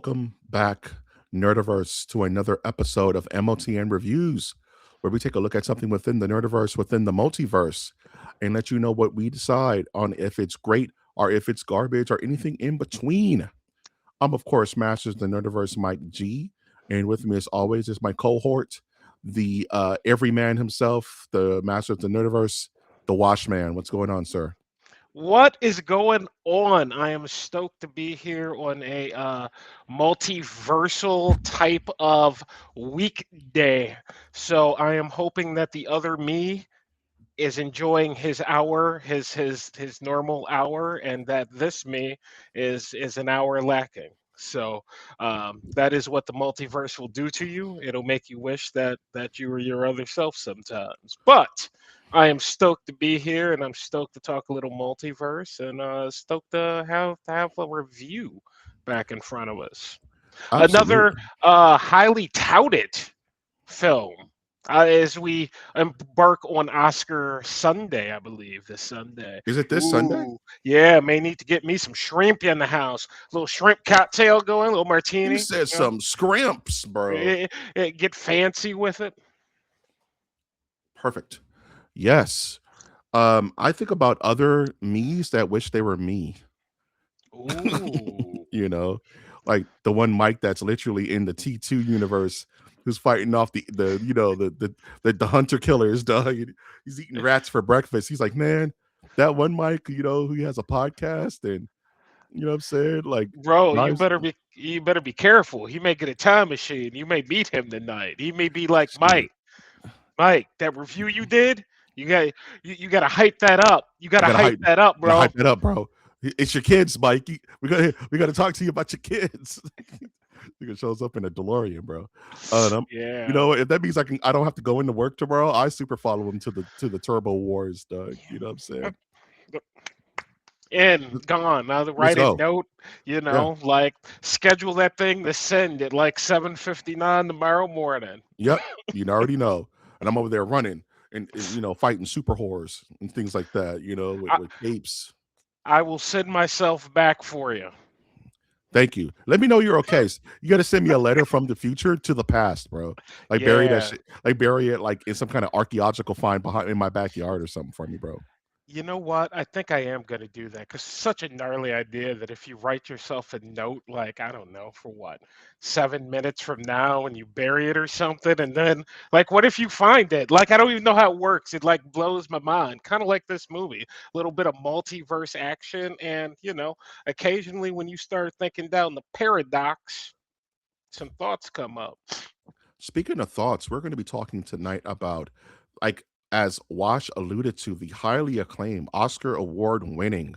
Welcome back, Nerdiverse, to another episode of MOTN Reviews, where we take a look at something within the Nerdiverse, within the multiverse, and let you know what we decide on if it's great or if it's garbage or anything in between. I'm, of course, Masters of the Nerdiverse, Mike G, and with me, as always, is my cohort, the everyman himself, the Master of the Nerdiverse, the Washman. What's going on, sir? What is going on? I am stoked to be here on a multiversal type of weekday. So I am hoping that the other me is enjoying his hour, his normal hour, and that this me is an hour lacking. So that is what the multiverse will do to you. It'll make you wish that you were your other self sometimes. But I am stoked to be here, and I'm stoked to talk a little multiverse, and stoked to have a review back in front of us. Another Absolutely. highly touted film as we embark on Oscar Sunday, I believe, this Sunday. Is it this Sunday? Ooh, yeah, may need to get me some shrimp in the house. A little shrimp cocktail going, a little You martini. said You know, some scrimps, bro. get fancy with it. Perfect. Yes. I think about other me's that wish they were me. Ooh, you know, like the one Mike that's literally in the T2 universe who's fighting off the hunter killers, dog. He's eating rats for breakfast. He's like, man, that one Mike, who has a podcast and you know what I'm saying? Like bro, knives. you better be careful. He may get a time machine. You may meet him tonight. He may be like Shoot, Mike, that review you did, you got you got to hype that up. You got I to hype that up, gotta bro. hype it up, bro. It's your kids, Mike. We gotta talk to you about your kids. Nigga shows up in a DeLorean, bro. And Yeah. if that means I don't have to go into work tomorrow, I super follow him to the Turbo Wars, dog. You know what I'm saying? In, gone. Now to Let's write a go. note, Yeah. like schedule that thing to send at like 7:59 tomorrow morning. Yep. You already know. And I'm over there running and fighting super whores and things like that. With I, capes. I will send myself back for you. Thank you. Let me know you're okay. You got to send me a letter from the future to the past, bro. Like bury that Yeah. shit. Like bury it like in some kind of archaeological find behind in my backyard or something for me, bro. You know what? I think I am going to do that because it's such a gnarly idea that if you write yourself a note, like, I don't know, for what, 7 minutes from now and you bury it or something, and then, like, what if you find it? Like, I don't even know how it works. It, like, blows my mind. Kind of like this movie, a little bit of multiverse action. And, occasionally when you start thinking down the paradox, some thoughts come up. Speaking of thoughts, we're going to be talking tonight about, like, as Wash alluded to, the highly acclaimed Oscar award winning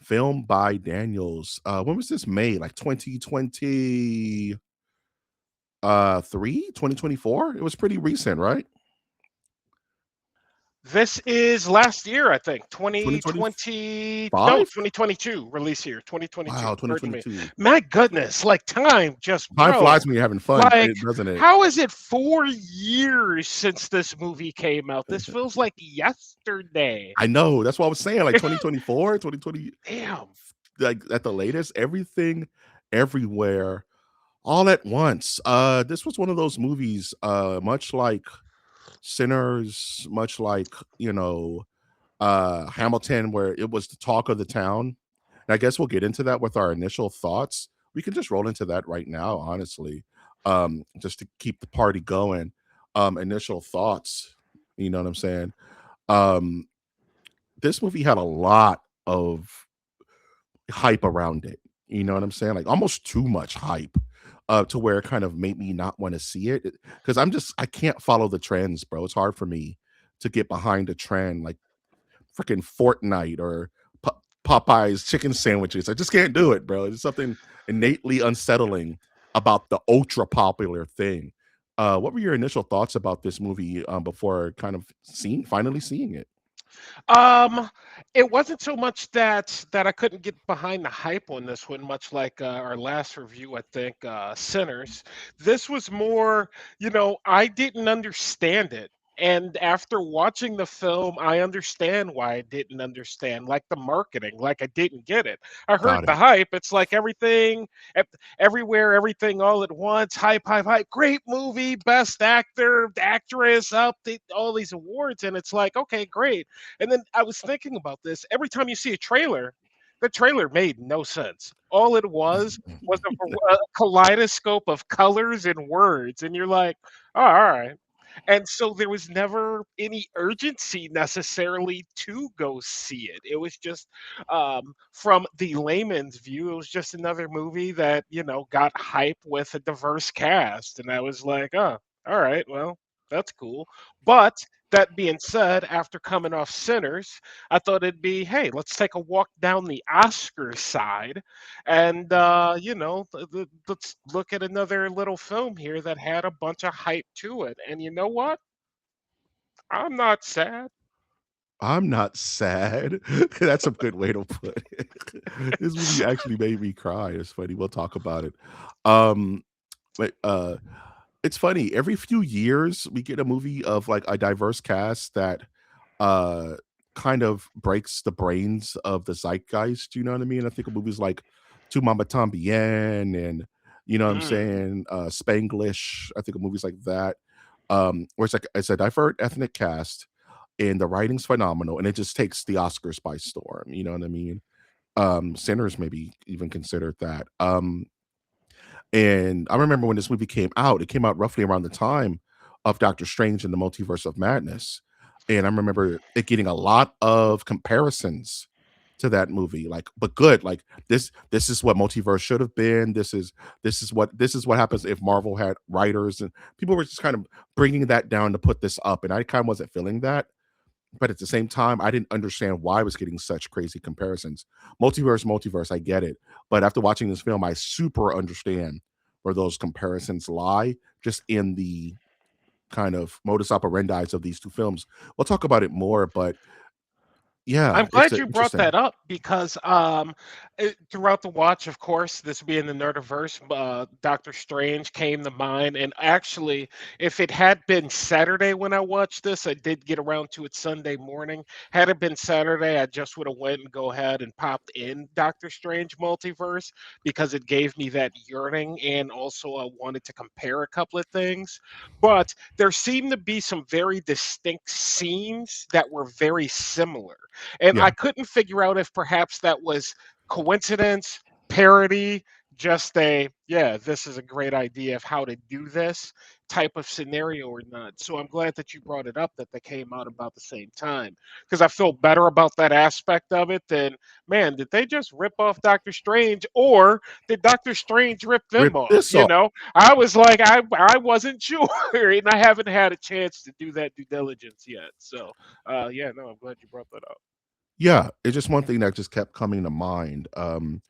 film by Daniels. When was this made? Like 2020 three, 2024? It was pretty recent, right? This is last year, I think. 2020, no, 2025? 2022 release here. Wow, 2022. Pardon me. 2022. My goodness, like time just, Time bro. flies when you're having fun, Like, doesn't it? how is it 4 years since this movie came out? This feels like yesterday. I know. That's what I was saying. Like 2024, 2020, Damn. like at the latest, everything, everywhere, all at once. This was one of those movies, much like Sinners, much like, Hamilton, where it was the talk of the town. And I guess we'll get into that with our initial thoughts. We can just roll into that right now, honestly. Just to keep the party going. Initial thoughts. You know what I'm saying? Um, this movie had a lot of hype around it. You know what I'm saying? Like almost too much hype. To where it kind of made me not want to see it because I can't follow the trends, bro. It's hard for me to get behind a trend like freaking Fortnite or Popeye's chicken sandwiches. I just can't do it, bro. There's something innately unsettling about the ultra popular thing. What were your initial thoughts about this movie before kind of finally seeing it? Um, it wasn't so much that I couldn't get behind the hype on this one, much like our last review, I think, Sinners. This was more, I didn't understand it. And after watching the film, I understand why I didn't understand, like the marketing, like I didn't get it. I heard Got the it. hype. It's like everything, everywhere, everything all at once. Hype, hype, hype. Great movie, best actor, actress, all these awards. And it's like, okay, great. And then I was thinking about this. Every time you see a trailer, the trailer made no sense. All it was a kaleidoscope of colors and words. And you're like, oh, all right. And so there was never any urgency necessarily to go see it. It was just, from the layman's view, it was just another movie that, got hype with a diverse cast. And I was like, oh, all right, well, that's cool. But that being said, after coming off Sinners, I thought it'd be, hey, let's take a walk down the Oscar side and, let's look at another little film here that had a bunch of hype to it. And you know what? I'm not sad. I'm not sad. That's a good way to put it. This movie actually made me cry. It's funny. We'll talk about it. Um, but it's funny. Every few years, we get a movie of like a diverse cast that uh kind of breaks the brains of the zeitgeist. You know what I mean? I think of movies like Tu Mama Tambien and you know what I'm Mm. saying, Spanglish. I think of movies like that. Where it's a diverse ethnic cast and the writing's phenomenal and it just takes the Oscars by storm. You know what I mean? Sinners maybe even considered that. And I remember when this movie came out, it came out roughly around the time of Doctor Strange and the Multiverse of Madness. And I remember it getting a lot of comparisons to that movie, like, but good. Like this is what multiverse should have been. This is what happens if Marvel had writers and people were just kind of bringing that down to put this up. And I kind of wasn't feeling that. But at the same time, I didn't understand why I was getting such crazy comparisons. Multiverse, I get it. But after watching this film, I super understand where those comparisons lie, just in the kind of modus operandi of these two films. We'll talk about it more, but yeah, I'm it's glad you brought interesting. that up because, throughout the watch, of course, this being the Nerdiverse, Doctor Strange came to mind. And actually, if it had been Saturday when I watched this, I did get around to it Sunday morning. Had it been Saturday, I just would have went and go ahead and popped in Doctor Strange Multiverse because it gave me that yearning, and also I wanted to compare a couple of things. But there seemed to be some very distinct scenes that were very similar, and I Yeah. couldn't figure out if perhaps that was coincidence, parody, just a, yeah, this is a great idea of how to do this type of scenario or not. So I'm glad that you brought it up that they came out about the same time because I feel better about that aspect of it than, man, did they just rip off Doctor Strange or did Doctor Strange rip them Rip off? this off. I was like, I wasn't sure, and I haven't had a chance to do that due diligence yet. So, yeah, no, I'm glad you brought that up. Yeah, it's just one thing that just kept coming to mind. And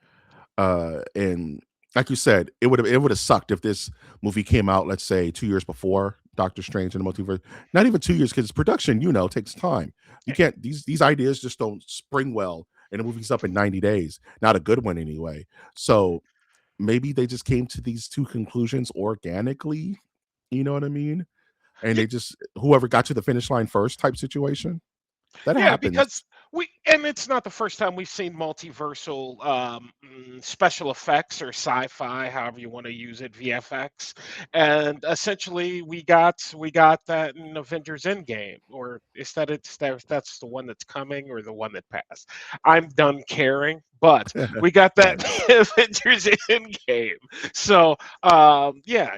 like you said, it would have sucked if this movie came out, let's say, 2 years before Doctor Strange and the Multiverse. Not even 2 years, because production, takes time. You can't these ideas just don't spring well, and the movie's up in 90 days. Not a good one anyway. So maybe they just came to these two conclusions organically. You know what I mean? And Yeah, they just whoever got to the finish line first type situation. That yeah, happens. because and it's not the first time we've seen multiversal, special effects or sci-fi, however you want to use it, VFX, and essentially we got that in Avengers Endgame, or is that that's the one that's coming or the one that passed? I'm done caring, but we got that Right. Avengers Endgame. So, yeah,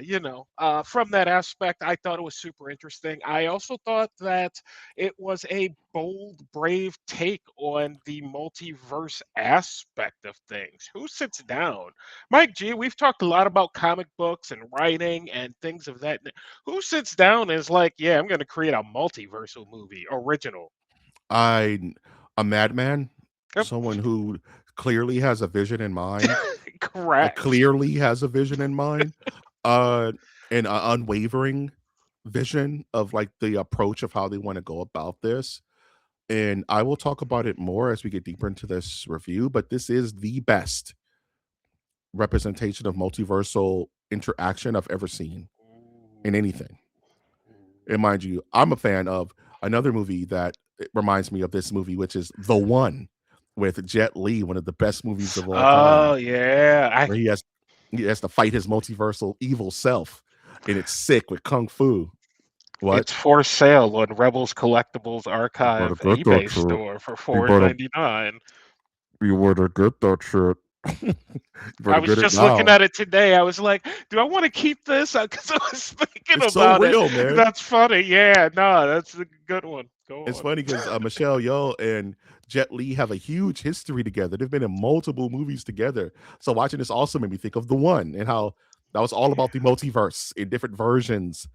from that aspect, I thought it was super interesting. I also thought that it was a bold, brave take on the multiverse aspect of things. Who sits down? Mike G, we've talked a lot about comic books and writing and things of that. Who sits down and is like, yeah, I'm going to create a multiversal movie, original? I a madman, Yep. someone who clearly has a vision in mind, Correct. clearly has a vision in mind, uh, and a unwavering vision of like the approach of how they want to go about this. And I will talk about it more as we get deeper into this review, but this is the best representation of multiversal interaction I've ever seen in anything. And mind you, I'm a fan of another movie that it reminds me of this movie, which is The One with Jet Li, one of the best movies of all time, Oh yeah, where he has to fight his multiversal evil self, and it's sick with kung fu. What? it's for sale on Rebels Collectibles You better Archive get that eBay shit. store for You four better ninety nine. you better get that shit. You I better was get it just looking now. at it today. I was like, "Do I want to keep this?" Because I was thinking It's so about it. real, man. That's funny. Yeah, no, that's a good one. Go It's on. funny because Michelle Yeoh and Jet Li have a huge history together. They've been in multiple movies together. So watching this also made me think of The One and how that was all about the multiverse in different versions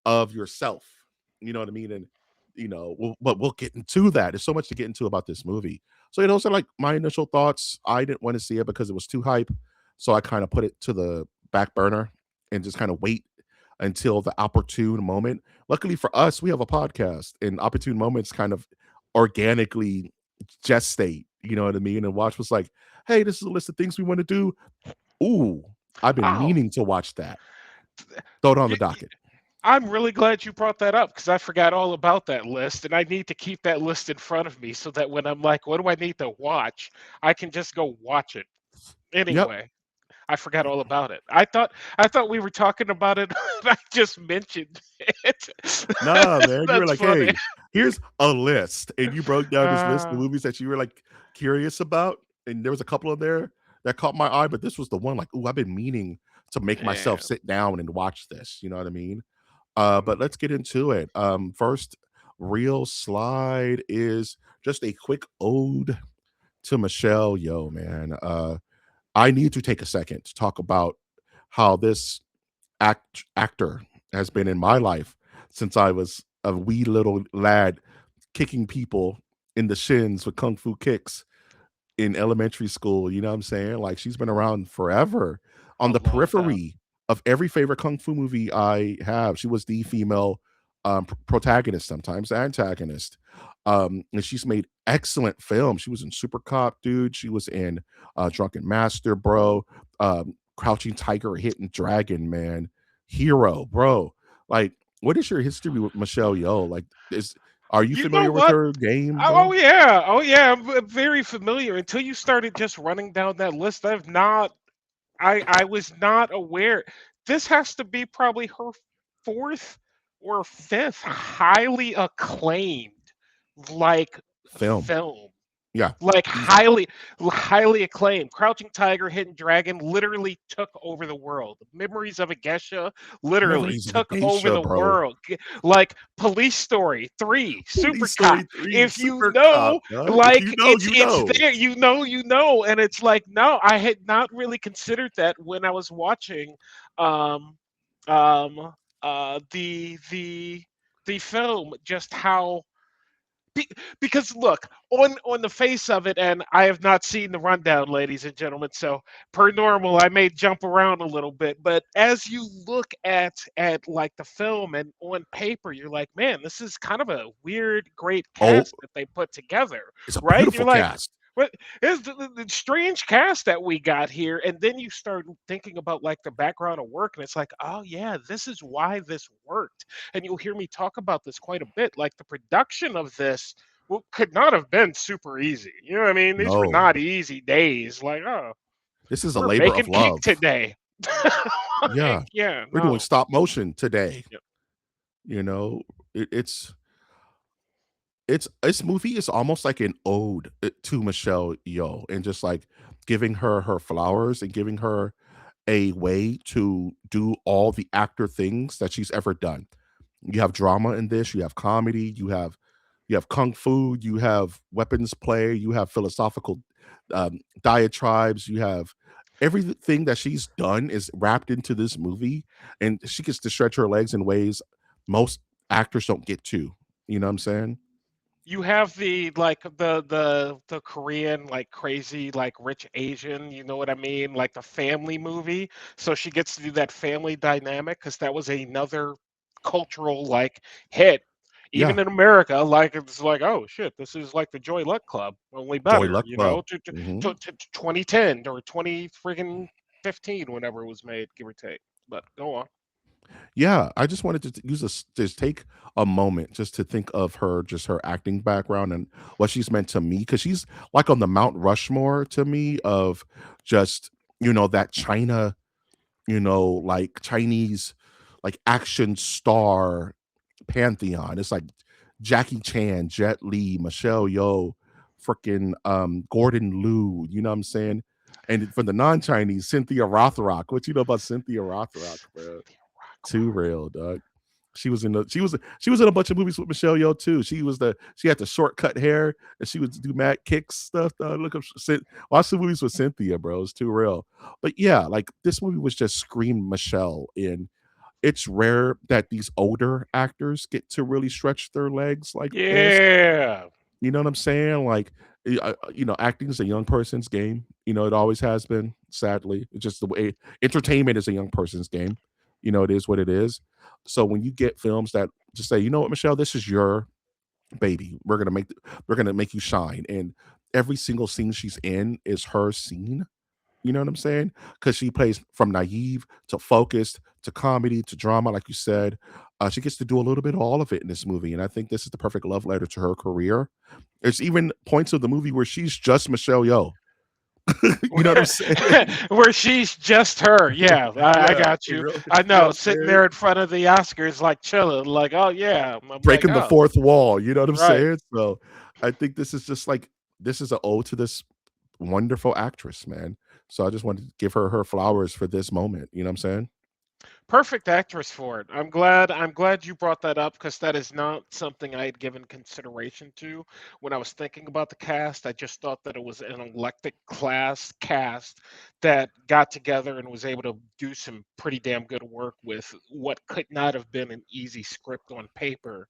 of yourself. You know what I mean? And but we'll get into that. There's so much to get into about this movie. So those are like my initial thoughts. I didn't want to see it because it was too hype, so I kind of put it to the back burner and just kind of wait until the opportune moment. Luckily for us, we have a podcast, and opportune moments kind of organically gestate. You know what I mean? And Watch was like, "Hey, this is a list of things we want to do." Ooh, I've been Oh, meaning to watch that. Throw it on the docket. I'm really glad you brought that up because I forgot all about that list, and I need to keep that list in front of me so that when I'm like, "What do I need to watch?" I can just go watch it Yep. anyway. I forgot all about it. I thought we were talking about it. And I just mentioned it. Nah, man. You were That's like, funny. "Hey, here's a list," and you broke down this list of Uh, movies that you were like curious about, and there was a couple of there that caught my eye, but this was the one like, "Ooh, I've been meaning to make myself yeah. sit down and watch this." You know what I mean? But Mhm. let's get into it. First real slide is just a quick ode to Michelle Yeoh, man. I need to take a second to talk about how this actor has been in my life since I was a wee little lad kicking people in the shins with kung fu kicks in elementary school, you know what I'm saying? Like, she's been around forever on A the long time. periphery of every favorite kung fu movie I have. She was the female, protagonist, sometimes antagonist, and she's made excellent films. She was in Super Cop, dude. She was in, Drunken Master, bro, Crouching Tiger, Hidden Dragon, man, Hero, bro. Like, what is your history with Michelle Yeoh? Like, is are you You know familiar with what? her game, Oh bro? yeah, oh yeah. I'm very familiar. Until you started just running down that list, I've not. I was not aware. This has to be probably her fourth or fifth highly acclaimed like Film. film. Yeah, Like easy. highly acclaimed. Crouching Tiger, Hidden Dragon literally took over the world. Memories of a Geisha literally Memories of a took over Geisha, the bro. world. Like Police Story 3, Super Police Cop. Story 3, If you Super Cop, know, dog. If like you know, it's you it's know. there, you know, and it's like no, I had not really considered that when I was watching um um the film, just how be, because look on the face of it, and I have not seen the rundown, ladies and gentlemen. So per normal, I may jump around a little bit, but as you look at like the film and on paper, you're like, man, this is kind of a weird, great Oh, cast that they put together, it's a right? You're beautiful like, cast. what is the strange cast that we got here? And then you start thinking about like the background of work, and it's like, oh yeah, this is why this worked. And you'll hear me talk about this quite a bit. Like the production of this could not have been super easy. You know what I mean? These were No. not easy days. Like, oh, This is a we're labor of baking cake love. today. Yeah. Like, yeah, We're doing no. stop motion today, Yep. you know? It's this movie is almost like an ode, to Michelle Yeoh, and just, like, giving her her flowers and giving her a way to do all the actor things that she's ever done. You have drama in this, you have comedy, you have kung fu, you have weapons play, you have philosophical, diatribes, you have everything that she's done is wrapped into this movie, and she gets to stretch her legs in ways most actors don't get to. You know what I'm saying? You have the like the Korean like crazy like rich Asian, you know what I mean? Like the family movie. So she gets to do that family dynamic because that was another cultural like hit. Yeah, Even in America, like it's like, oh shit, this is like the Joy Luck Club, only Joy better, Luck Club. Mhm. to 2010 or 20 friggin' 15, whenever it was made, give or take. But go on. Yeah, I just wanted to use this, just take a moment just to think of her, just her acting background and what she's meant to me, because she's like on the Mount Rushmore to me of just, that China, like Chinese, like action star pantheon. It's like Jackie Chan, Jet Li, Michelle Yeoh, freaking Gordon Liu. You know what I'm saying? And from the non-Chinese, Cynthia Rothrock. What you know about Cynthia Rothrock, bro? Cynthia Too Rothrock. real, dog. She was in a bunch of movies with Michelle Yeoh too. She had the shortcut hair and she would do mad kicks stuff. Dog. Look up, watch the movies with Cynthia, bro. It's too real. But yeah, like this movie was just scream Michelle in. It's rare that these older actors get to really stretch their legs like this. Yeah. You know what I'm saying? Like, acting is a young person's game. It always has been. Sadly, it's just the way entertainment is a young person's game. It is what it is. So when you get films that just say, you know what, Michelle, this is your baby. We're gonna make you shine, and every single scene she's in is her scene. You know what I'm saying? Because she plays from naive to focused to comedy to drama, like you said. She gets to do a little bit of all of it in this movie, and I think this is the perfect love letter to her career. There's even points of the movie where she's just Michelle Yeoh. You know what I'm where, saying? where she's just her. Yeah, I Yeah, got it you. really, I you know know, what I'm sitting saying? there in front of the Oscars, like chilling, like, oh yeah. I'm like, Breaking the oh, fourth wall. You know what I'm right. saying? So I think this is just like this is an ode to this wonderful actress, man. So I just wanted to give her flowers for this moment. You know what I'm saying? Perfect actress for it. I'm glad you brought that up because that is not something I had given consideration to when I was thinking about the cast. I just thought that it was an eclectic class cast that got together and was able to do some pretty damn good work with what could not have been an easy script on paper.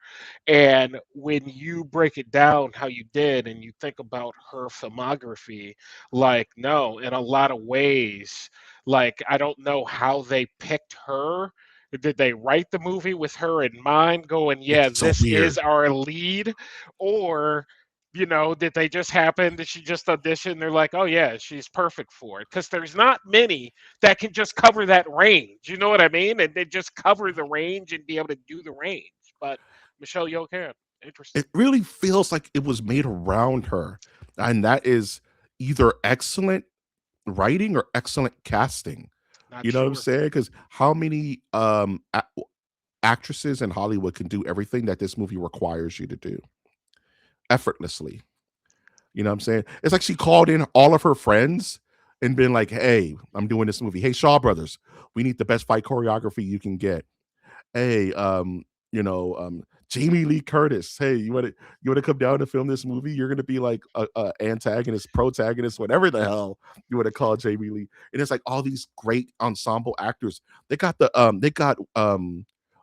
And when you break it down how you did and you think about her filmography, like no, in a lot of ways, like, I don't know how they picked her. Did they write the movie with her in mind, going, yeah, It's so this is weird. our lead? Or, did they just happen? Did she just audition? They're like, oh, yeah, she's perfect for it. Because there's not many that can just cover that range. You know what I mean? And they just cover the range and be able to do the range. But Michelle Yeoh can. Interesting. It really feels like it was made around her, and that is either excellent writing or excellent casting. Not You know what I'm sure. saying? Because how many actresses in Hollywood can do everything that this movie requires you to do effortlessly? You know what I'm saying? It's like she called in all of her friends and been like, "Hey, I'm doing this movie. Hey, Shaw Brothers, we need the best fight choreography you can get. Hey, Jamie Lee Curtis. Hey, you want to come down to film this movie? You're gonna be like a antagonist, protagonist, whatever the hell you want to call Jamie Lee." And it's like all these great ensemble actors. They got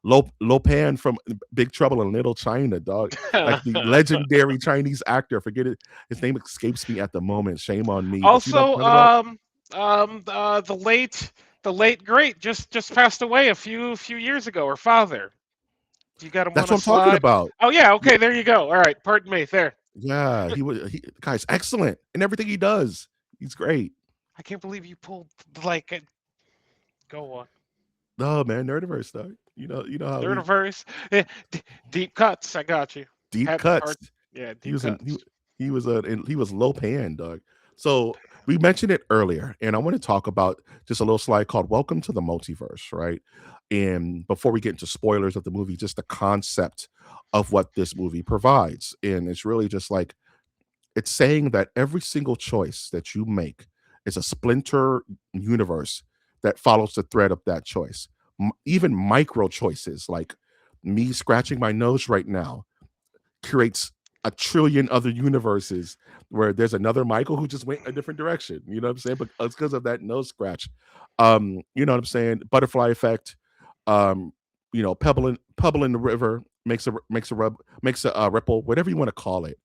Lopan from Big Trouble in Little China, dog. Like the legendary Chinese actor. Forget it. His name escapes me at the moment. Shame on me. But you know what Also, I'm talking about? the late great just passed away a few years ago. Her father. Do you got him on That's a what I'm talking slide? about. Oh yeah, Yeah, okay, there you go. All right, pardon me. There. yeah, the guy's excellent in everything he does. He's great. I can't believe you pulled like go on. No, man, Nerdiverse, though. You know how we Nerdiverse. Deep cuts. I got you. deep Had cuts. hard. Yeah, He deep was in cuts. he was low pan, dog. So we mentioned it earlier, and I want to talk about just a little slide called "Welcome to the Multiverse," right? And before we get into spoilers of the movie, just the concept of what this movie provides, and it's really just like it's saying that every single choice that you make is a splinter universe that follows the thread of that choice. Even micro choices like me scratching my nose right now creates a trillion other universes where there's another Michael who just went a different direction. You know what I'm saying? But it's because of that nose scratch. You know what I'm saying? Butterfly effect. Um, pebble in the river makes a ripple, whatever you want to call it.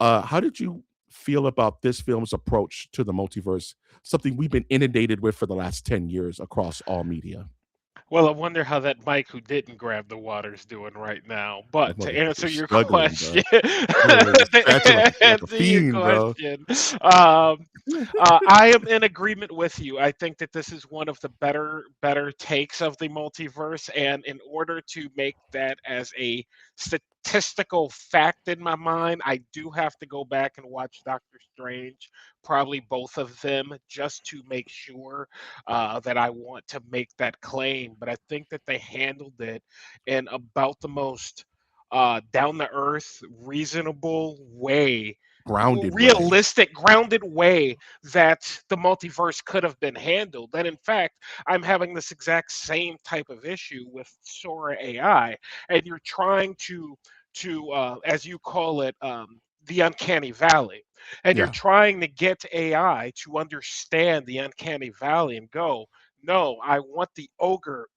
How did you feel about this film's approach to the multiverse? Something we've been inundated with for the last 10 years across all media. Well, I wonder how that Mike who didn't grab the water's doing right now. That But to answer motherfucker's your struggling, question, bro. Literally scratching like a to your fiend, bro. question, um, I am in agreement with you. I think that this is one of the better takes of the multiverse, and in order to make that as a statistical fact in my mind, I do have to go back and watch Doctor Strange, probably both of them, just to make sure that I want to make that claim. But I think that they handled it in about the most down the earth, reasonable way, Grounded way. realistic, grounded way that the multiverse could have been handled. And in fact, I'm having this exact same type of issue with Sora AI, and you're trying to as you call it, the uncanny valley, and you're Yeah. trying to get AI to understand the uncanny valley and go, no, I want the ogre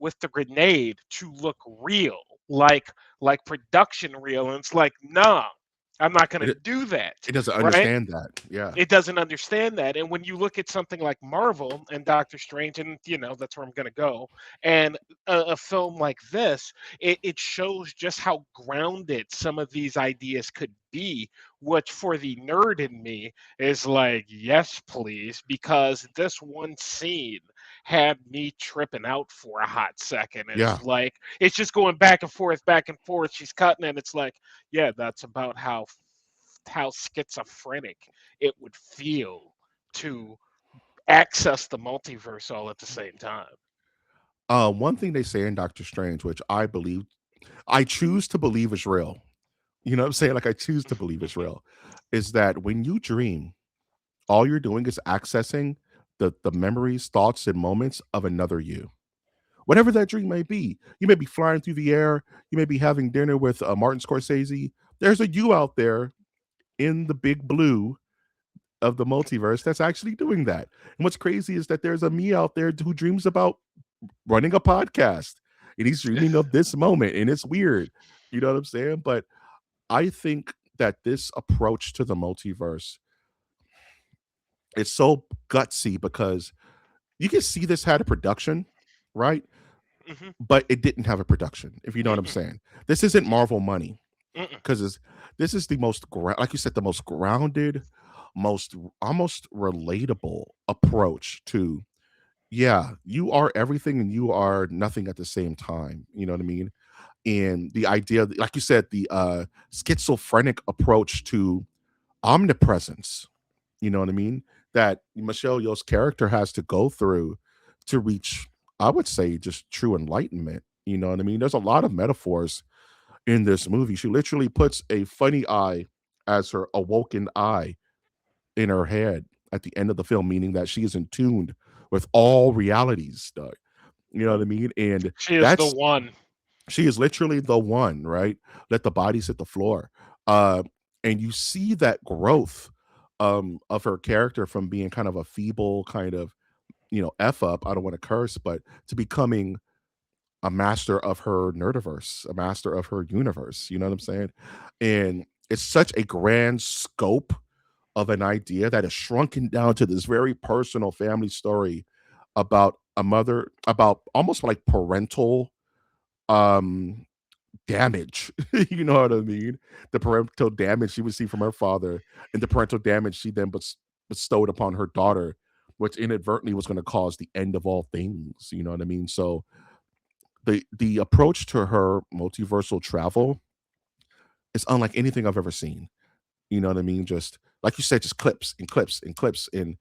with the grenade to look real, like production real. And it's like, nah, I'm not going to It do that, it doesn't right? understand that. Yeah. It doesn't understand that. And when you look at something like Marvel and Doctor Strange, and that's where I'm going to go, and a film like this, it shows just how grounded some of these ideas could be, which for the nerd in me is like, yes, please, because this one scene had me tripping out for a hot second. Yeah. It's like, it's just going back and forth, back and forth. She's cutting, and it's like, yeah, that's about how schizophrenic it would feel to access the multiverse all at the same time. One thing they say in Doctor Strange, which I choose to believe is real. You know what I'm saying? Like I choose to believe it's real, is that when you dream, all you're doing is accessing the memories, thoughts, and moments of another you. Whatever that dream may be. You may be flying through the air. You may be having dinner with Martin Scorsese. There's a you out there in the big blue of the multiverse that's actually doing that. And what's crazy is that there's a me out there who dreams about running a podcast and he's dreaming of this moment and it's weird. You know what I'm saying? But I think that this approach to the multiverse is so gutsy because you can see this had a production, right? Hmm. But it didn't have a production, if you know what I'm Mm-mm, saying. This isn't Marvel money mm-mm, because this is the most, like you said, the most grounded, most almost relatable approach to, yeah, you are everything and you are nothing at the same time. You know what I mean? And the idea, like you said, the schizophrenic approach to omnipresence, you know what I mean? That Michelle Yeoh's character has to go through to reach, I would say, just true enlightenment. You know what I mean? There's a lot of metaphors in this movie. She literally puts a funny eye as her awoken eye in her head at the end of the film, meaning that she is in tune with all realities, Doug. You know what I mean? And she is the that's one. she is literally the one, right? Let the bodies hit the floor. Uh, and you see that growth of her character from being kind of a feeble kind of, F up. I don't want to curse, but to becoming a master of her nerdiverse, a master of her universe. You know what I'm saying? And it's such a grand scope of an idea that is shrunken down to this very personal family story about a mother, about almost like parental um damage. You know what I mean? The parental damage she received from her father and the parental damage she then bestowed upon her daughter, which inadvertently was going to cause the end of all things. You know what I mean? So the approach to her multiversal travel is unlike anything I've ever seen. You know what I mean? Just like you said, just clips and clips and clips, and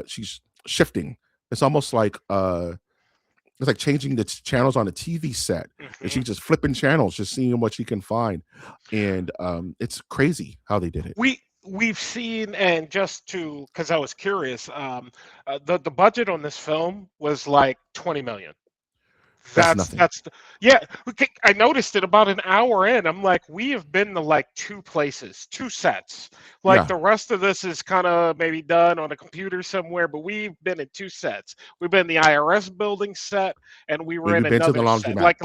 she's shifting. It's almost like it's like changing the channels on a TV set, and Hmm. she's just flipping channels, just seeing what she can find, and it's crazy how they did it. We've seen, and just to because I was curious, the budget on this film was like 20 million. That's That's nothing. that's the, yeah. Okay, I noticed it about an hour in. I'm like, we have been to like two places, two sets. Like Yeah, the rest of this is kind of maybe done on a computer somewhere, but we've been in two sets. We've been in the IRS building set, and we were and in we've been to the another set, laundromat. like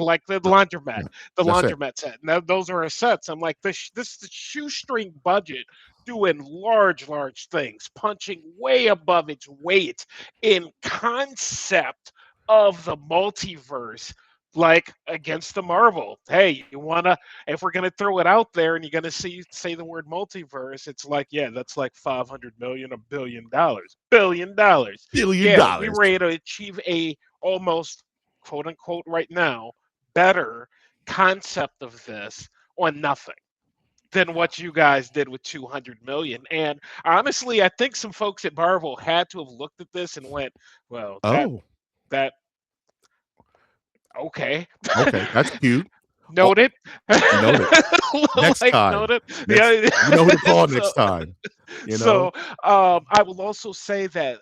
Yep, yeah, the that's it. laundromat set. Now those are our sets. I'm like, this is the shoestring budget doing large things, punching way above its weight in concept, of the multiverse, like against the Marvel. Hey, you wanna, if we're gonna throw it out there and you're gonna say the word multiverse, it's like, yeah, that's like 500 million, $1 billion. $1 billion. billion Yeah, we dollars. were able to achieve a almost quote unquote right now better concept of this on nothing than what you guys did with 200 million. And honestly, I think some folks at Marvel had to have looked at this and went, well, Oh, that okay. okay, that's cute. Oh, Noted. noted. Next Like time. noted. Next, Yeah. you know who to call so next time. You know? so I will also say that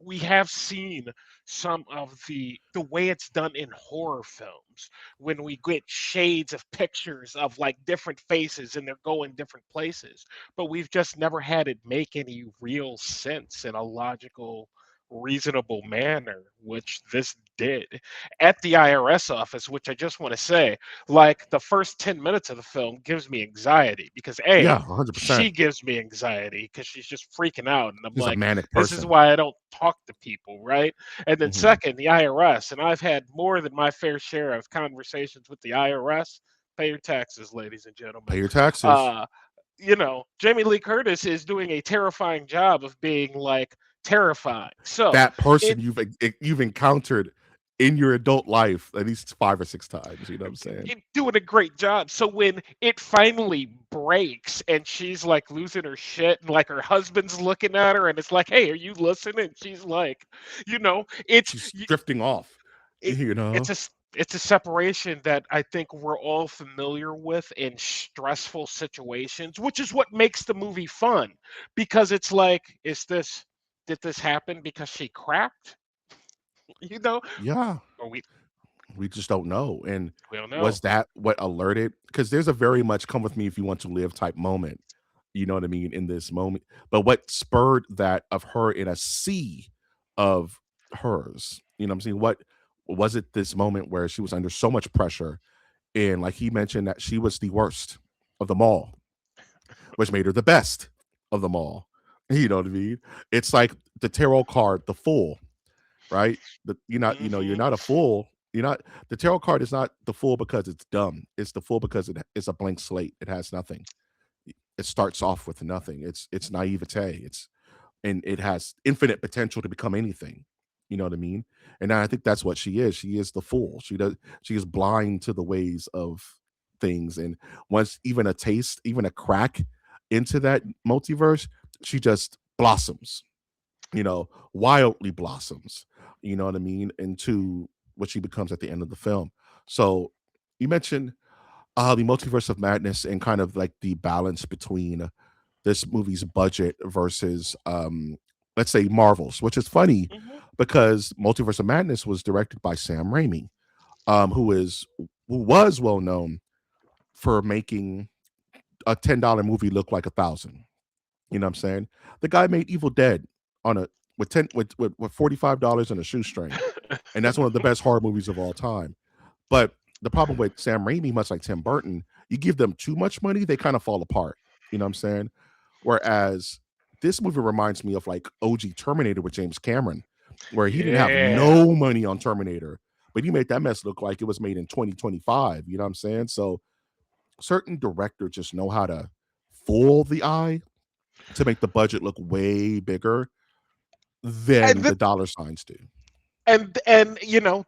we have seen some of the way it's done in horror films when we get shades of pictures of like different faces and they're going different places, but we've just never had it make any real sense in a logical, reasonable manner, which this did at the IRS office. Which I just want to say, like, the first 10 minutes of the film gives me anxiety because Yeah, a, 100%. she gives me anxiety because she's just freaking out. And I'm He's a like, manic this is person. why I don't talk to people, right? And then Mhm. second, the IRS. And I've had more than my fair share of conversations with the IRS. Pay your taxes, ladies and gentlemen. Pay your taxes. Uh, Jamie Lee Curtis is doing a terrifying job of being like terrifying. So That person it you've encountered in your adult life at least 5 or 6 times, you know what I'm saying? doing a great job. So when it finally breaks and she's like losing her shit and like her husband's looking at her and it's like, "Hey, are you listening?" She's like, it's She's drifting off, it, you it's know? it's a separation that I think we're all familiar with in stressful situations, which is what makes the movie fun because it's like, is this did this happen because she cracked? You know, Yeah. or We just don't know, and we don't was know. that what alerted? Because there's a very much come with me if you want to live type moment, you know what I mean, in this moment, but what spurred that of her in a sea of hers, you know what I'm saying? What was it, this moment where she was under so much pressure, and like he mentioned that she was the worst of them all, which made her the best of them all, you know what I mean? It's like the tarot card, the Fool, right? You're Hmm. not a fool. You're not the tarot card is not the fool because it's dumb. It's the fool because it's a blank slate. It has nothing. It starts off with nothing. It's naivete. It's and it has infinite potential to become anything. You know what I mean? And I think that's what she is. She is the fool. She is blind to the ways of things. And once even a taste, even a crack into that multiverse, she just blossoms, wildly blossoms, you know what I mean, into what she becomes at the end of the film. So you mentioned the multiverse of madness and kind of like the balance between this movie's budget versus let's say Marvel's, which is funny Hmm. because Multiverse of Madness was directed by Sam Raimi, who was well known for making a $10 movie look like 1,000. You know what I'm saying? The guy made Evil Dead on a with 10 with $45 and a shoestring. And that's one of the best horror movies of all time. But the problem with Sam Raimi, much like Tim Burton, you give them too much money, they kind of fall apart. You know what I'm saying? Whereas this movie reminds me of like OG Terminator with James Cameron, where he didn't have Yeah. no money on Terminator, but he made that mess look like it was made in 2025. You know what I'm saying? So certain directors just know how to fool the eye to make the budget look way bigger And than the dollar signs do. and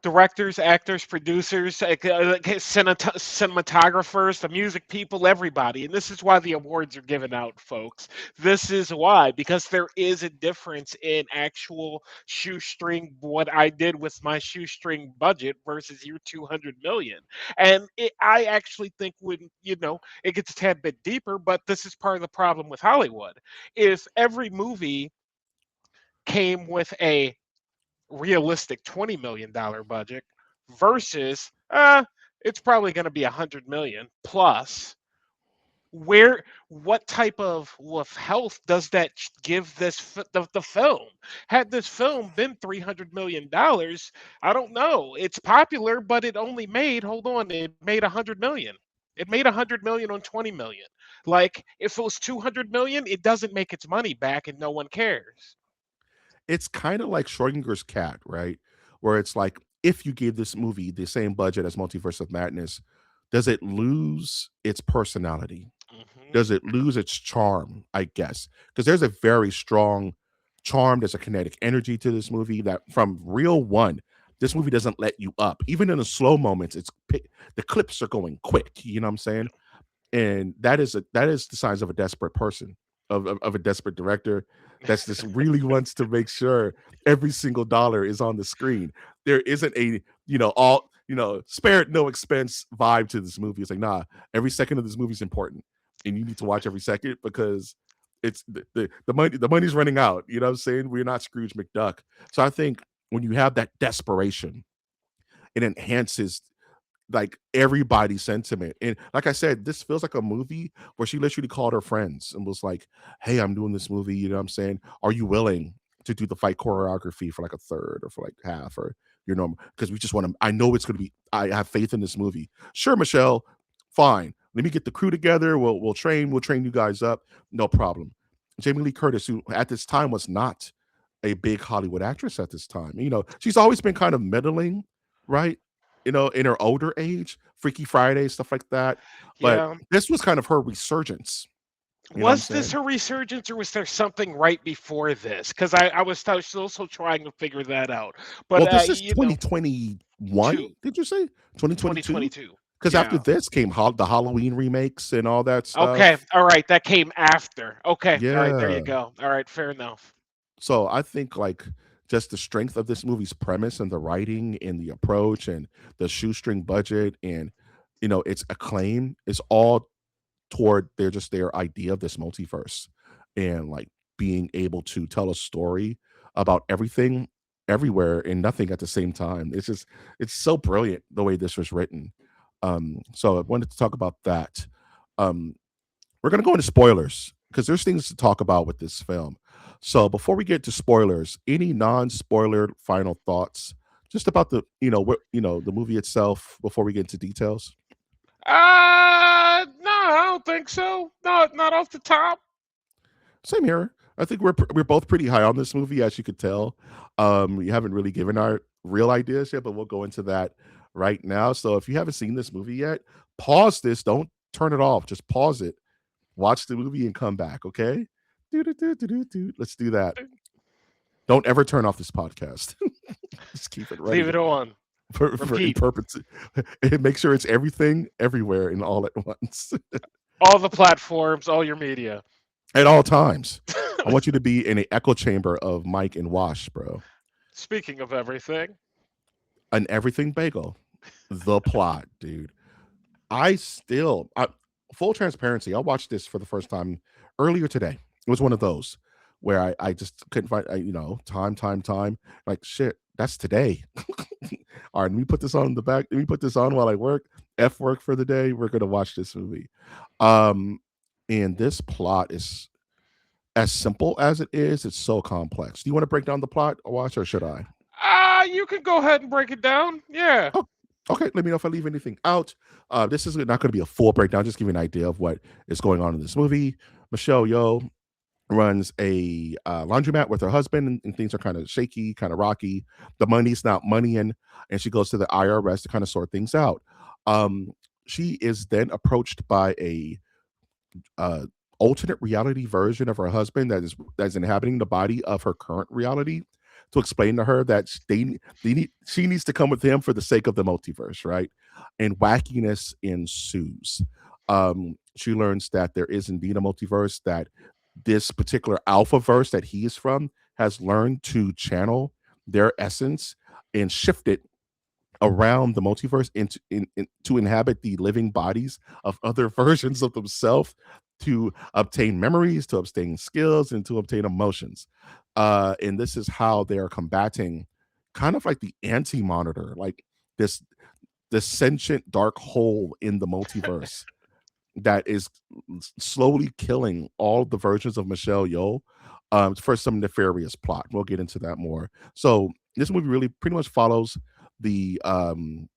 directors, actors, producers, cinematographers, the music people, everybody. And this is why the awards are given out, folks. This is why, because there is a difference in actual shoestring, what I did with my shoestring budget versus your 200 million. And I actually think, when it gets a tad bit deeper, but this is part of the problem with Hollywood. If every movie came with a realistic $20 million budget versus it's probably going to be 100 million plus, where what type of health does that give the film? Had this film been $300 million, I don't know, it's popular, but it only made, hold on, it made 100 million. It made 100 million on 20 million. Like, if it was 200 million, it doesn't make its money back and no one cares. it's kind of like Schrodinger's cat, right? Where it's like, if you gave this movie the same budget as Multiverse of Madness, does it lose its personality? Hmm. Does it lose its charm? I guess because there's a very strong charm. There's a kinetic energy to this movie that from real one, this movie doesn't let you up. Even in the slow moments, the clips are going quick. You know what I'm saying? And that is the signs of a desperate person, of a desperate director that's just really wants to make sure every single dollar is on the screen. There isn't a all spared no expense vibe to this movie. It's like, nah, every second of this movie is important, and you need to watch every second because it's the money's running out. You know what I'm saying? We're not Scrooge McDuck. So I think when you have that desperation, it enhances like everybody's sentiment. And like I said, this feels like a movie where she literally called her friends and was like, "Hey, I'm doing this movie. You know what I'm saying? Are you willing to do the fight choreography for like a third or for like half or because we just want to. I know it's going to be. I have faith in this movie. Sure, Michelle. Fine. Let me get the crew together. We'll train. We'll train you guys up. No problem." Jamie Lee Curtis, who at this time was not a big Hollywood actress at this time. She's always been kind of middling, right? In her older age, Freaky Friday, stuff like that. But Yeah. this was kind of her resurgence. You know what I'm Was this saying? her resurgence, or was there something right before this? Because I was also trying to figure that out. But Well, this is 2021, two, did you say? 2022? 2022. Because after Yeah. this came the Halloween remakes and all that Okay. stuff. All right. That came after. Okay. All right. There you Yeah. go. All right. Fair enough. So I think like just the strength of this movie's premise and the writing and the approach and the shoestring budget and its acclaim is all toward their idea of this multiverse and like being able to tell a story about everything everywhere and nothing at the same time. It's so brilliant the way this was written. So I wanted to talk about that. um we're going to go into spoilers because there's things to talk about with this film. So before we get to spoilers, any non-spoiler final thoughts just about the movie itself before we get into details? No, I don't think so. Not off the top. Same here. I think we're both pretty high on this movie, as you could tell. We haven't really given our real ideas yet, but we'll go into that right now. So if you haven't seen this movie yet, pause this. Don't turn it off. Just pause it. Watch the movie and come back. Okay. Let's do that. Don't ever turn off this podcast. Just keep it Leave ready it on. for in Repeat. purpose. And make sure it's everything, everywhere, and all at once, All the platforms, all your media. at all times. I want you to be in an echo chamber of Mike and Wash, bro. Speaking of everything, An everything bagel. The plot, dude. I still, full transparency, I watched this for the first time earlier today. It was one of those where I just couldn't find, time. Like, shit, that's today. All right, let me put this on in the back. Let me put this on while I work. F work for the day. We're going to watch this movie. Um, and this plot is as simple as it is, it's so complex. Do you want to break down the plot, Watch, or should I? you can go ahead and break it down. Yeah. Oh, okay. Let me know if I leave anything out. This is not going to be a full breakdown. Just give you an idea of what is going on in this movie. Michelle Yeoh runs a laundromat with her husband, and things are kind of shaky, kind of rocky. The money's not moneying, and she goes to the IRS to kind of sort things out. Um, she is then approached by a uh, alternate reality version of her husband that's inhabiting the body of her current reality to explain to her that she needs to come with him for the sake of the multiverse, right? And wackiness ensues. She learns that there is indeed a multiverse, that this particular alpha verse that he is from has learned to channel their essence and shift it around the multiverse to inhabit the living bodies of other versions of themselves to obtain memories, to obtain skills, and to obtain emotions. And this is how they are combating kind of like the anti-monitor, like this sentient dark hole in the multiverse that is slowly killing all the versions of Michelle Yeoh for some nefarious plot. We'll get into that more. So this movie really pretty much follows the um,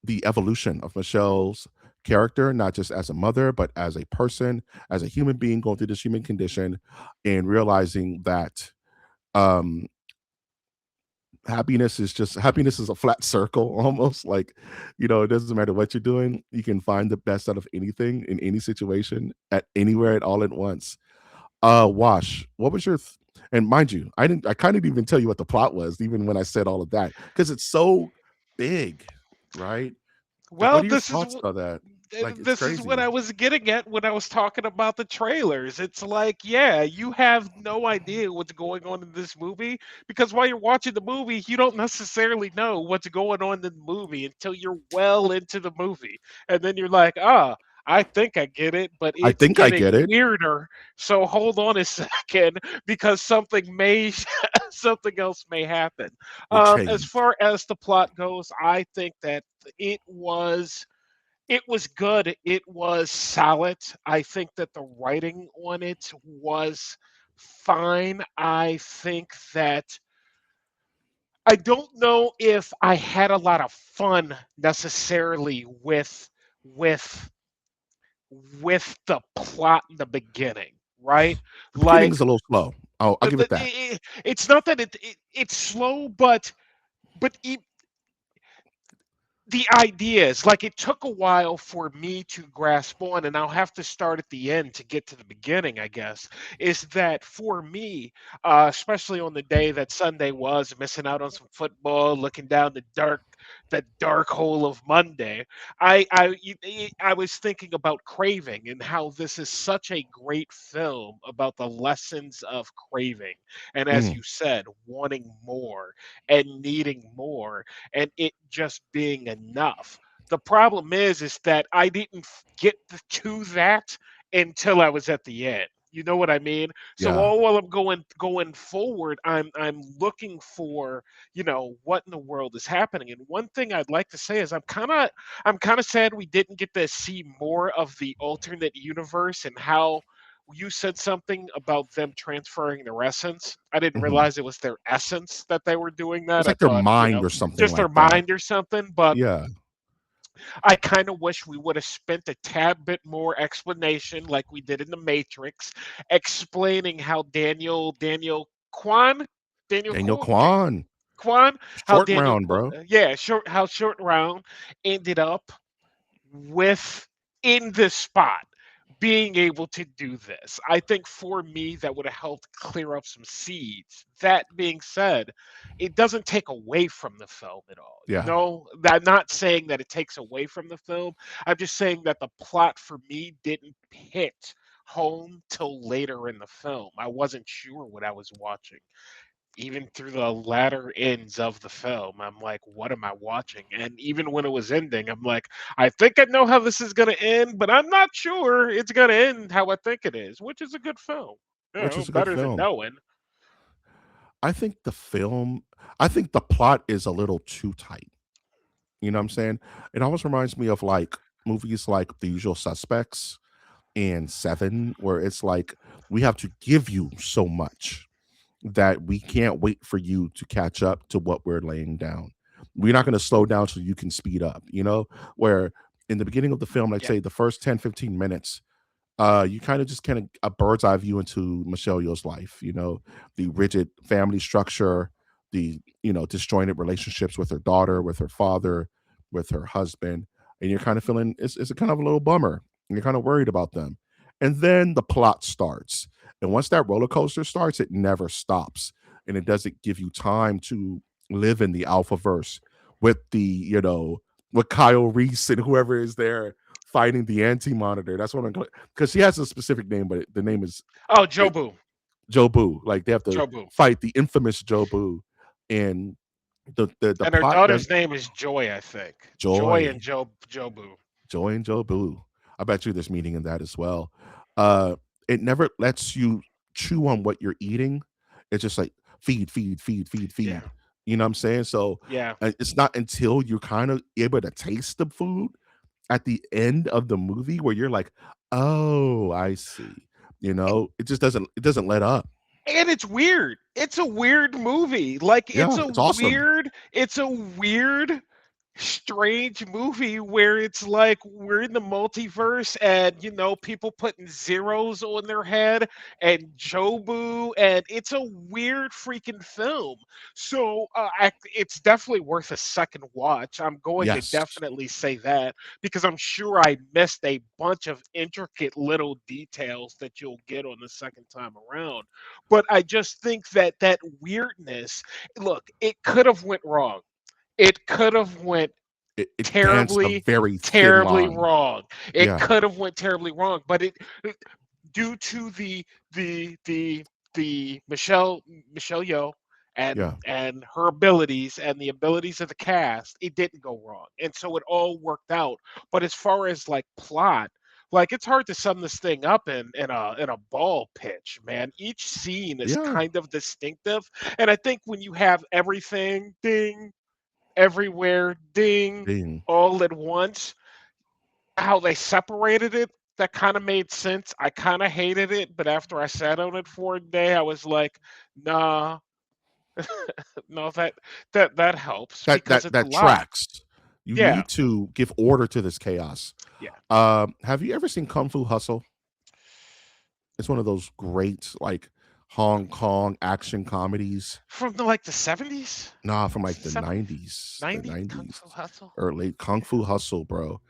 the evolution of Michelle's character, not just as a mother, but as a person, as a human being going through this human condition, and realizing that Um, happiness is a flat circle almost. Like, it doesn't matter what you're doing. You can find the best out of anything in any situation at anywhere at all at once. Wash, what was your and mind you, I kind of didn't even tell you what the plot was, even when I said all of that, because it's so big, right? Like, Well, what are your thoughts about that? Like, it's this is what crazy. I was getting at when I was talking about the trailers. It's like, yeah, you have no idea what's going on in this movie because while you're watching the movie, you don't necessarily know what's going on in the movie until you're well into the movie. And then you're like, ah, I think I get it, but I it's think I getting get it. weirder. So hold on a second because something may something else may happen. Will As change. far as the plot goes, I think that it was it was good. It was solid. I think that the writing on it was fine. I think that I don't know if I had a lot of fun necessarily with the plot in the beginning, right? The beginning Like is a little slow. I'll give it that. it's not that it's slow, but the ideas like it took a while for me to grasp on, and I'll have to start at the end to get to the beginning, I guess. Is that for me, especially on the day that Sunday was, missing out on some football, looking down the dark hole of Monday. I was thinking about craving and how this is such a great film about the lessons of craving, and as Mm, you said, wanting more and needing more and it just being enough. The problem is that I didn't get to that until I was at the end. You know what I mean? So yeah. all while I'm going forward, I'm looking for, what in the world is happening. And one thing I'd like to say is I'm kind of sad we didn't get to see more of the alternate universe and how you said something about them transferring their essence. I didn't Mhm. realize it was their essence that they were doing that. It's I like their thought, mind or something just their like that. mind or something. But Yeah. I kind of wish we would have spent a tad bit more explanation, like we did in the Matrix, explaining how Daniel Daniel Kwan, Kwan. Kwan, how Short round, bro. yeah, how short round ended up with in this spot being able to do this. I think for me that would have helped clear up some seeds. That being said, it doesn't take away from the film at all. Yeah. I'm not saying that it takes away from the film. I'm just saying that the plot for me didn't hit home till later in the film. I wasn't sure what I was watching even through the latter ends of the film. I'm like, what am I watching? And even when it was ending, I'm like, I think I know how this is going to end, but I'm not sure it's going to end how I think it is, which is a good film. Which is a good Better than film. knowing. I think the film I think the plot is a little too tight. You know what I'm saying? It almost reminds me of, like, movies like The Usual Suspects and Seven, where it's like, we have to give you so much that we can't wait for you to catch up to what we're laying down. We're not gonna slow down so you can speed up, Where in the beginning of the film, like, Yeah, say, the first 10, 15 minutes, you kind of just kind of a bird's eye view into Michelle Yeoh's life, the rigid family structure, the disjointed relationships with her daughter, with her father, with her husband, and you're kind of feeling it's a kind of a little bummer. And you're kind of worried about them, and then the plot starts, and once that roller coaster starts, it never stops, and it doesn't give you time to live in the alpha verse with with Kyle Reese and whoever is there fighting the anti-monitor. That's what I'm because she has a specific name, but the name is oh, it, Jobu. Joe Boo. Like they have to Jobu. fight the infamous Joe Boo, and the And her plot does daughter's name is Joy, I think. Joy and joy, Jobu. joy and Joe Boo. I bet you there's meaning in that as well. It never lets you chew on what you're eating. It's just like feed, feed, feed, feed, Yeah. feed. You know what I'm saying? So Yeah. it's not until you're kind of able to taste the food at the end of the movie where you're like, "Oh, I see." It doesn't let up. And it's weird. It's a weird movie. Like Yeah, it's awesome. it's a weird strange movie where it's like we're in the multiverse and people putting zeros on their head and Jobu, and it's a weird freaking film. So it's definitely worth a second watch. I'm going to Yes. definitely say that because I'm sure I missed a bunch of intricate little details that you'll get on the second time around. But I just think that that weirdness, look, it could have went wrong. It could have went It danced a terribly, very thin terribly line. wrong. It Yeah, could have went terribly wrong, but due to the Michelle Yeoh yeah, and her abilities and the abilities of the cast, it didn't go wrong, and so it all worked out. But as far as like plot, like it's hard to sum this thing up in a ball pitch, man. Each scene is yeah. kind of distinctive, and I think when you have everything ding everywhere, ding, Ding. all at once. How they separated it, that kind of made sense. I kind of hated it, but after I sat on it for a day, I was like, nah, no, that helps because it's a That lot. tracks. You Yeah, need to give order to this chaos. yeah. Have you ever seen Kung Fu Hustle? It's one of those great like Hong Kong action comedies. From like the 70s, Nah, from like the 70s, 90s, the 90s, Kung 90s Fu Hustle. or late Kung Fu Hustle, bro.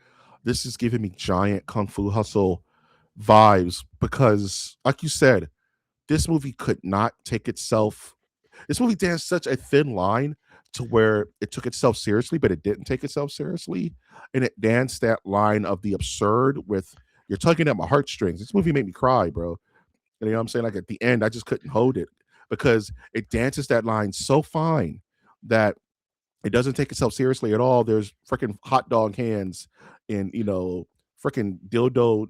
This is giving me giant Kung Fu Hustle vibes because, like you said, this movie could not take itself. This movie danced such a thin line to where it took itself seriously, but it didn't take itself seriously, and it danced that line of the absurd with you're tugging at my heartstrings. This movie made me cry, bro. And you know what I'm saying? Like at the end, I just couldn't hold it because it dances that line so fine that it doesn't take itself seriously at all. There's freaking hot dog hands and freaking dildo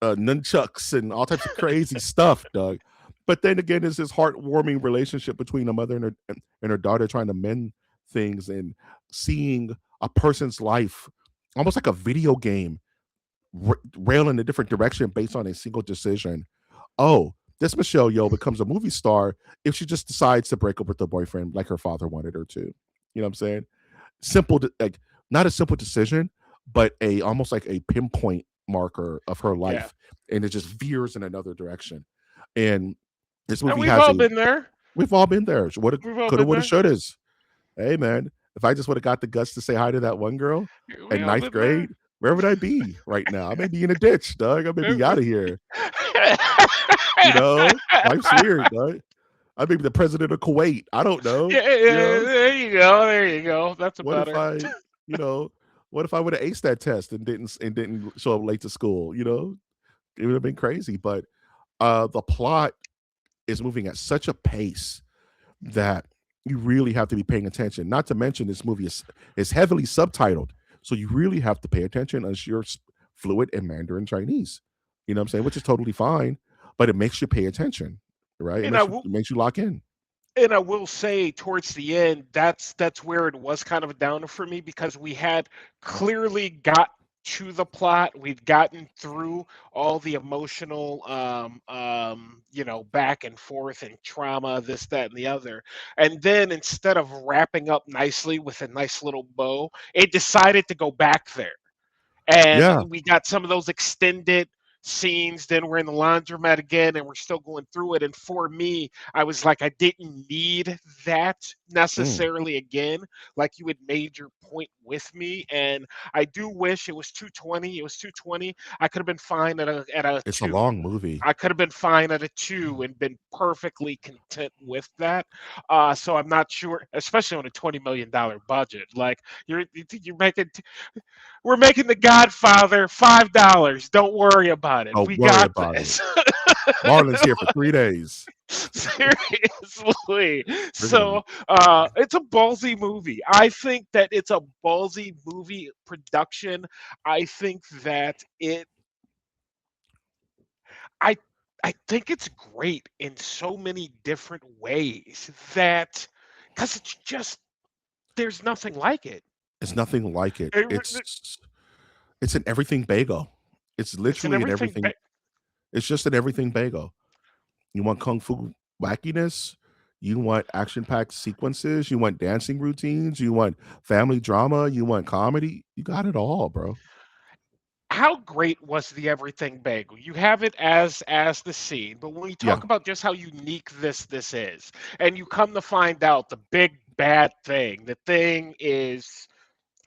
nunchucks and all types of crazy stuff, Doug. But then again, there's this heartwarming relationship between a mother and her daughter trying to mend things and seeing a person's life almost like a video game rail in a different direction based on a single decision. Oh, this Michelle Yeoh becomes a movie star if she just decides to break up with the boyfriend like her father wanted her to. You know what I'm saying? Simple, like not a simple decision, but a almost like a pinpoint marker of her Yeah, life, and it just veers in another direction. And this and movie we've has all a been there. we've all been there. Woulda, We've all coulda, been woulda, there. shouldas. Hey man, if I just would have got the guts to say hi to that one girl We in all ninth been there. grade, where would I be right now? I may be in a ditch, Doug. I may be out of here. Life's weird, Doug. I may be the president of Kuwait. I don't know. Yeah, there you go. There you go. That's a What if better. you know, what if I would have aced that test and didn't show up late to school? It would have been crazy. But the plot is moving at such a pace that you really have to be paying attention. Not to mention this movie is heavily subtitled, so you really have to pay attention unless you're fluent in Mandarin Chinese. You know what I'm saying? Which is totally fine, but it makes you pay attention, right? It And I makes you will it makes you lock in. and I will say towards the end, that's where it was kind of a downer for me because we had clearly got to the plot. We'd gotten through all the emotional back and forth and trauma, this, that, and the other. And then instead of wrapping up nicely with a nice little bow, it decided to go back there, and Yeah. we got some of those extended scenes. Then we're in the laundromat again and we're still going through it, and for me, I was like, I didn't need that Mm. necessarily again. Like, you had made your point with me, and I do wish it was 220. It was 220. I could have been fine at a It's a 2. long movie. I could have been fine at a 2 and been perfectly content with that. So I'm not sure, especially on a $20 million budget. Like, you're making we're making The Godfather $5. Don't worry about it. Don't We worry got about it. this. Marlon's here for 3 days. Seriously. Friggin' So it's a ballsy movie. I think that it's a ballsy movie production. I think that I I think it's great in so many different ways that because it's just there's nothing like it. It's nothing like it. It- It's an everything bagel. It's It's in literally an everything. everything. It's just an everything bagel. You want kung fu wackiness? You want action-packed sequences, you want dancing routines, you want family drama, you want comedy, you got it all, bro. How great was the everything bagel? You have it as the scene, but when you Yeah. talk about just how unique this is, and you come to find out the big bad thing, the thing is,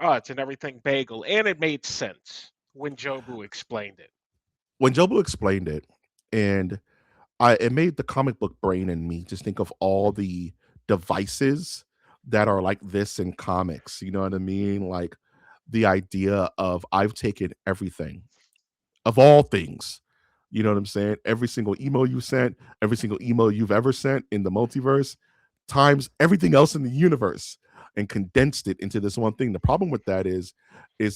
oh, it's an everything bagel, and it made sense when Jobu explained it. When Jobu explained it, and it made the comic book brain in me just think of all the devices that are like this in comics, you know what I mean? Like, the idea of I've taken everything of all things. You know what I'm saying? Every single email you sent, every single email you've ever sent in the multiverse, times everything else in the universe, and condensed it into this one thing. The problem with that is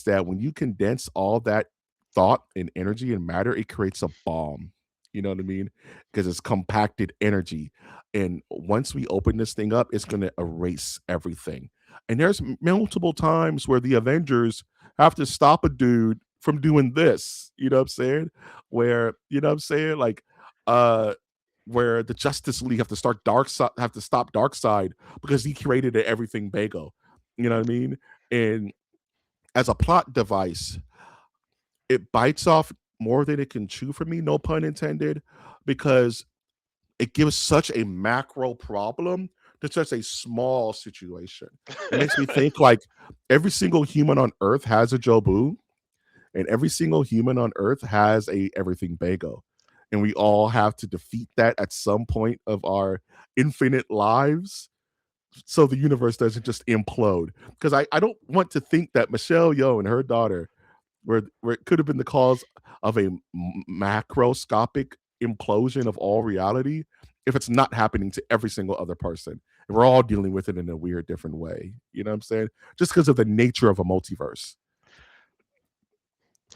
that when you condense all that thought and energy and matter, it creates a bomb. You know what I mean? Because it's compacted energy. And once we open this thing up, it's going to erase everything. And there's multiple times where the Avengers have to stop a dude from doing this. You know what I'm saying? Where, you know what I'm saying? Like, uh, where the Justice League have to stop Darkseid because he created an everything bagel. You know what I mean? And as a plot device, it bites off more than it can chew for me, no pun intended, because it gives such a macro problem to such a small situation. It makes me think like every single human on earth has a Jobu, and every single human on earth has a everything bagel. And we all have to defeat that at some point of our infinite lives so the universe doesn't just implode. Because I don't want to think that Michelle Yeoh and her daughter where it could have been the cause of a macroscopic implosion of all reality if it's not happening to every single other person. And we're all dealing with it in a weird, different way. You know what I'm saying? Just because of the nature of a multiverse.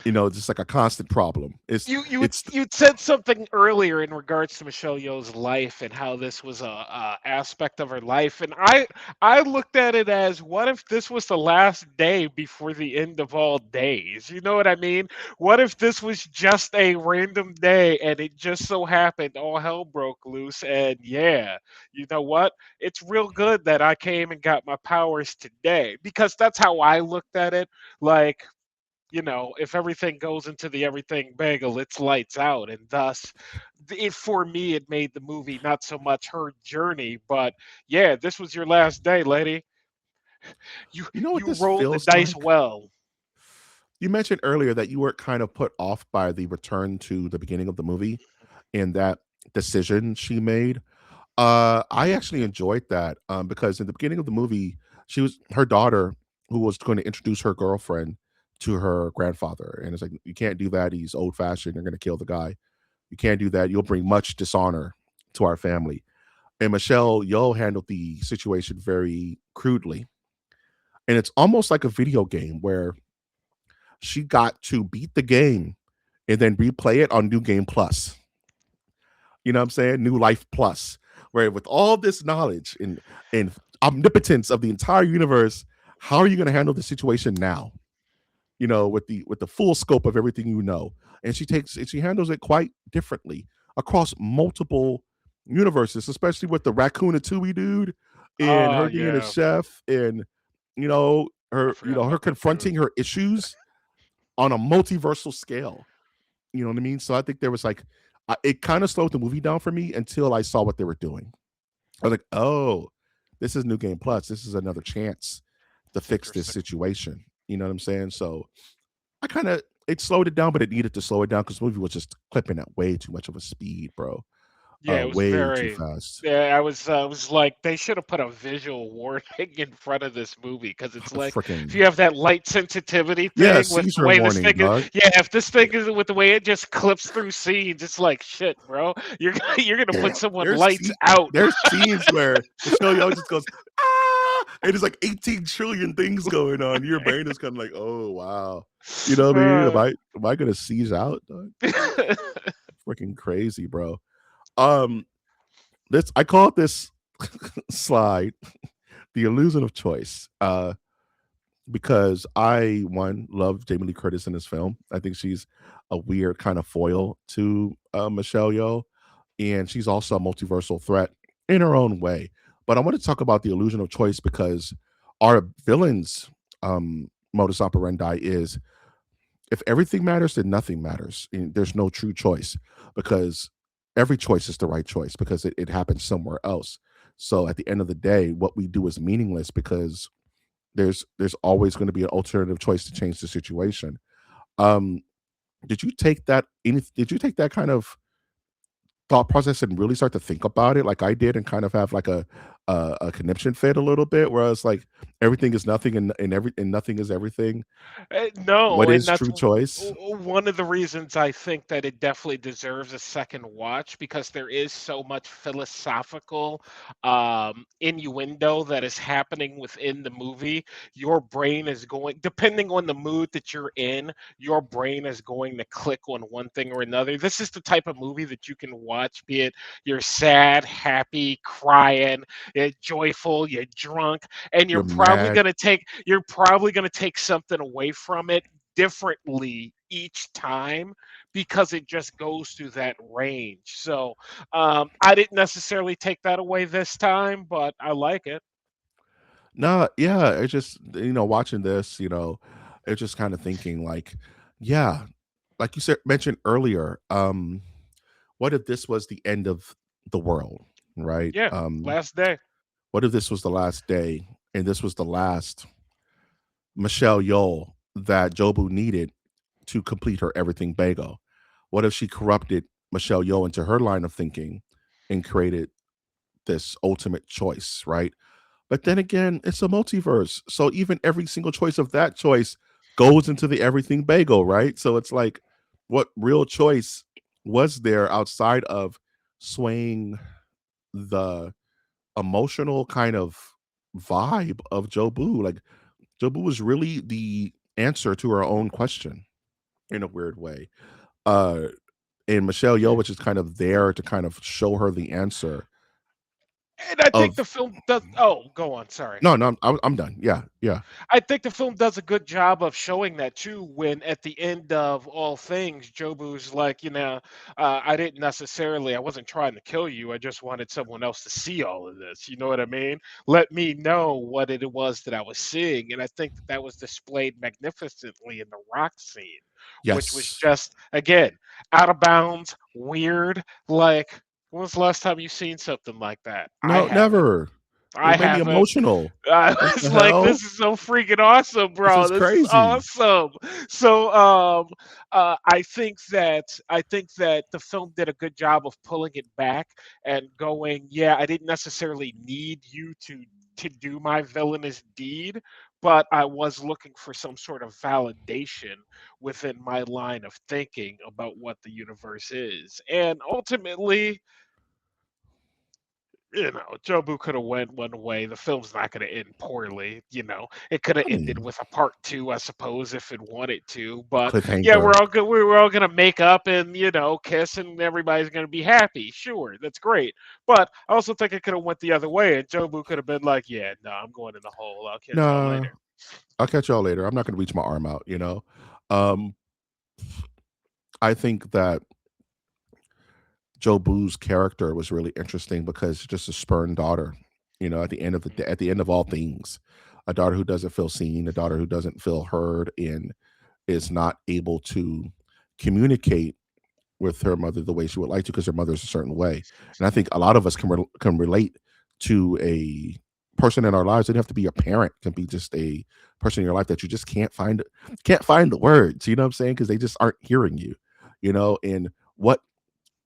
Just like a constant problem. It's You said something earlier in regards to Michelle Yeoh's life and how this was a aspect of her life, and I looked at it as, what if this was the last day before the end of all days? You know what I mean? What if this was just a random day and it just so happened all hell broke loose? And yeah, you know what? It's real good that I came and got my powers today, because that's how I looked at it. Like, if everything goes into the everything bagel, it's lights out. And thus, for me, it made the movie not so much her journey, but yeah, this was your last day, lady. You you know what you this rolled the feels dice like? well. You mentioned earlier that you were kind of put off by the return to the beginning of the movie and that decision she made. I actually enjoyed that because in the beginning of the movie, she was her daughter who was going to introduce her girlfriend to her grandfather, and it's like you can't do that. He's old fashioned. You're going to kill the guy. You can't do that. You'll bring much dishonor to our family. And Michelle Yeoh handled the situation very crudely, and it's almost like a video game where she got to beat the game and then replay it on New Game Plus. You know what I'm saying? New Life Plus, where with all this knowledge and omnipotence of the entire universe, how are you going to handle the situation now? With the full scope of everything you know. And she handles it quite differently across multiple universes, especially with the Raccoon Ratatouille dude and Oh her being a yeah, chef and I forgot her about that dude. confronting her issues on a multiversal scale. You know what I mean? So I think there was like it kind of slowed the movie down for me until I saw what they were doing. I was like, oh, this is New Game Plus. This is another chance to fix this Interesting. situation. You know what I'm saying? So I kind of it slowed it down, but it needed to slow it down because the movie was just clipping at way too much of a speed, bro. Yeah, it was Way too very. fast. Yeah, I was like, they should have put a visual warning in front of this movie, because it's like, if Freaking you have that light sensitivity yeah, thing with the seizure way this warning, thing is, dog. yeah, if this thing is with the way it just clips through scenes, it's like shit, bro. You're gonna Yeah, put someone there's lights out. there's scenes where Michelle Yeoh just goes ah, and there's like 18 trillion things going on. Your brain is kind of like, oh wow, you know what I mean? Am Uh, I gonna seize out? Dog? Freaking crazy, bro. Um, this I call it this slide the illusion of choice. Because I one love Jamie Lee Curtis in this film. I think she's a weird kind of foil to Michelle Yeoh, and she's also a multiversal threat. in her own way. But I want to talk about the illusion of choice because our villains modus operandi is if everything matters, then nothing matters. And there's no true choice because every choice is the right choice because it happens somewhere else. So at the end of the day, what we do is meaningless because there's always going to be an alternative choice to change the situation. Um, did you take that kind of thought process and really start to think about it like I did and kind of have like a conniption fit a little bit, whereas like everything is nothing and nothing is everything. No, What and is that's true choice? one of the reasons I think that it definitely deserves a second watch because there is so much philosophical innuendo that is happening within the movie. Your brain is going, depending on the mood that you're in, your brain is going to click on one thing or another. This is the type of movie that you can watch, be it you're sad, happy, crying, you're joyful, you're drunk, and You're mad. you're probably going to take something away from it differently each time because it just goes through that range. So I didn't necessarily take that away this time, but I like it. No, yeah, it's just watching this, it's just kind of thinking like, yeah, like you said mentioned earlier, what if this was the end of the world, right? Yeah, last day. What if this was the last day and this was the last Michelle Yeoh that Jobu needed to complete her everything bagel? What if she corrupted Michelle Yeoh into her line of thinking and created this ultimate choice, right? But then again, it's a multiverse. So even every single choice of that choice goes into the everything bagel, right? So it's like, what real choice was there outside of swaying the emotional kind of vibe of Jobu? Like, Jobu was really the answer to her own question in a weird way. Uh, and Michelle Yeoh was just kind of there to kind of show her the answer And I think of the film does. Oh, go on. Sorry. no, no, I'm done. Yeah, yeah. I think the film does a good job of showing that too. When at the end of all things, Jobu's like, I didn't necessarily, I wasn't trying to kill you. I just wanted someone else to see all of this. You know what I mean? Let me know what it was that I was seeing, and I think that that was displayed magnificently in the rock scene, which was Yes. just again out of bounds, weird. Like, when was the last time you seen something like that? I No, haven't. never. I It made me haven't. emotional. I What was the like, hell? "This is so freaking awesome, This bro. is This is crazy. awesome." So, I think that the film did a good job of pulling it back and going, "Yeah, I didn't necessarily need you to do my villainous deed, but I was looking for some sort of validation within my line of thinking about what the universe is." And ultimately, Jobu could have went one way. The film's not going to end poorly. It could have I ended mean, with a part two, I suppose, if it wanted to. But yeah, cliffhanger. we're all going to make up and kiss, and everybody's going to be happy. Sure, that's great. But I also think it could have went the other way, and Jobu could have been like, "Yeah, no, I'm going in the hole. I'll catch y'all Nah, later." I'll catch y'all later. I'm not gonna reach my arm out, Um, I think that Joe Boo's character was really interesting because just a spurned daughter, at the end of at the end of all things, a daughter who doesn't feel seen, a daughter who doesn't feel heard, and is not able to communicate with her mother the way she would like to because her mother's a certain way. And I think a lot of us can relate to a person in our lives. It doesn't have to be a parent; it can be just a person in your life that you just can't find the words. You know what I'm saying? Because they just aren't hearing you. And what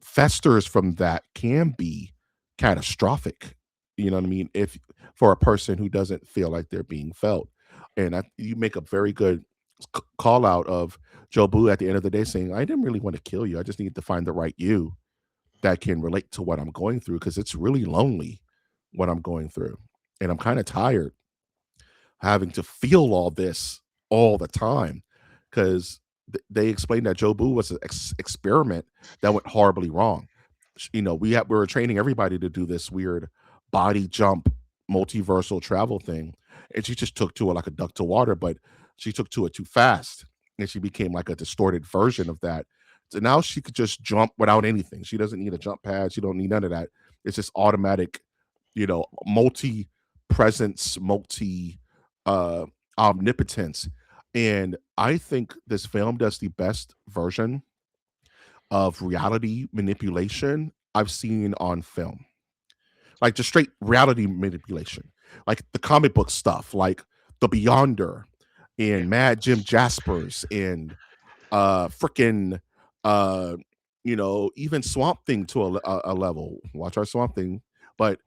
festers from that can be catastrophic. You know what I mean? If for a person who doesn't feel like they're being felt, and you make a very good call out of Joe Boo at the end of the day saying, "I didn't really want to kill you. I just needed to find the right you that can relate to what I'm going through because it's really lonely what I'm going through, and I'm kind of tired having to feel all this all the time because they explained that Joe Boo was an experiment that went horribly wrong. We were training everybody to do this weird body jump multiversal travel thing, and she just took to it like a duck to water, but she took to it too fast, and she became like a distorted version of that. So now she could just jump without anything. She doesn't need a jump pad. She don't need none of that. It's just automatic. multi presence, multi uh omnipotence. And I think this film does the best version of reality manipulation I've seen on film. Like just straight reality manipulation. Like the comic book stuff, like The Beyonder Yeah. and Mad Jim Jaspers and freaking uh even Swamp Thing to a level. Watch our Swamp Thing. But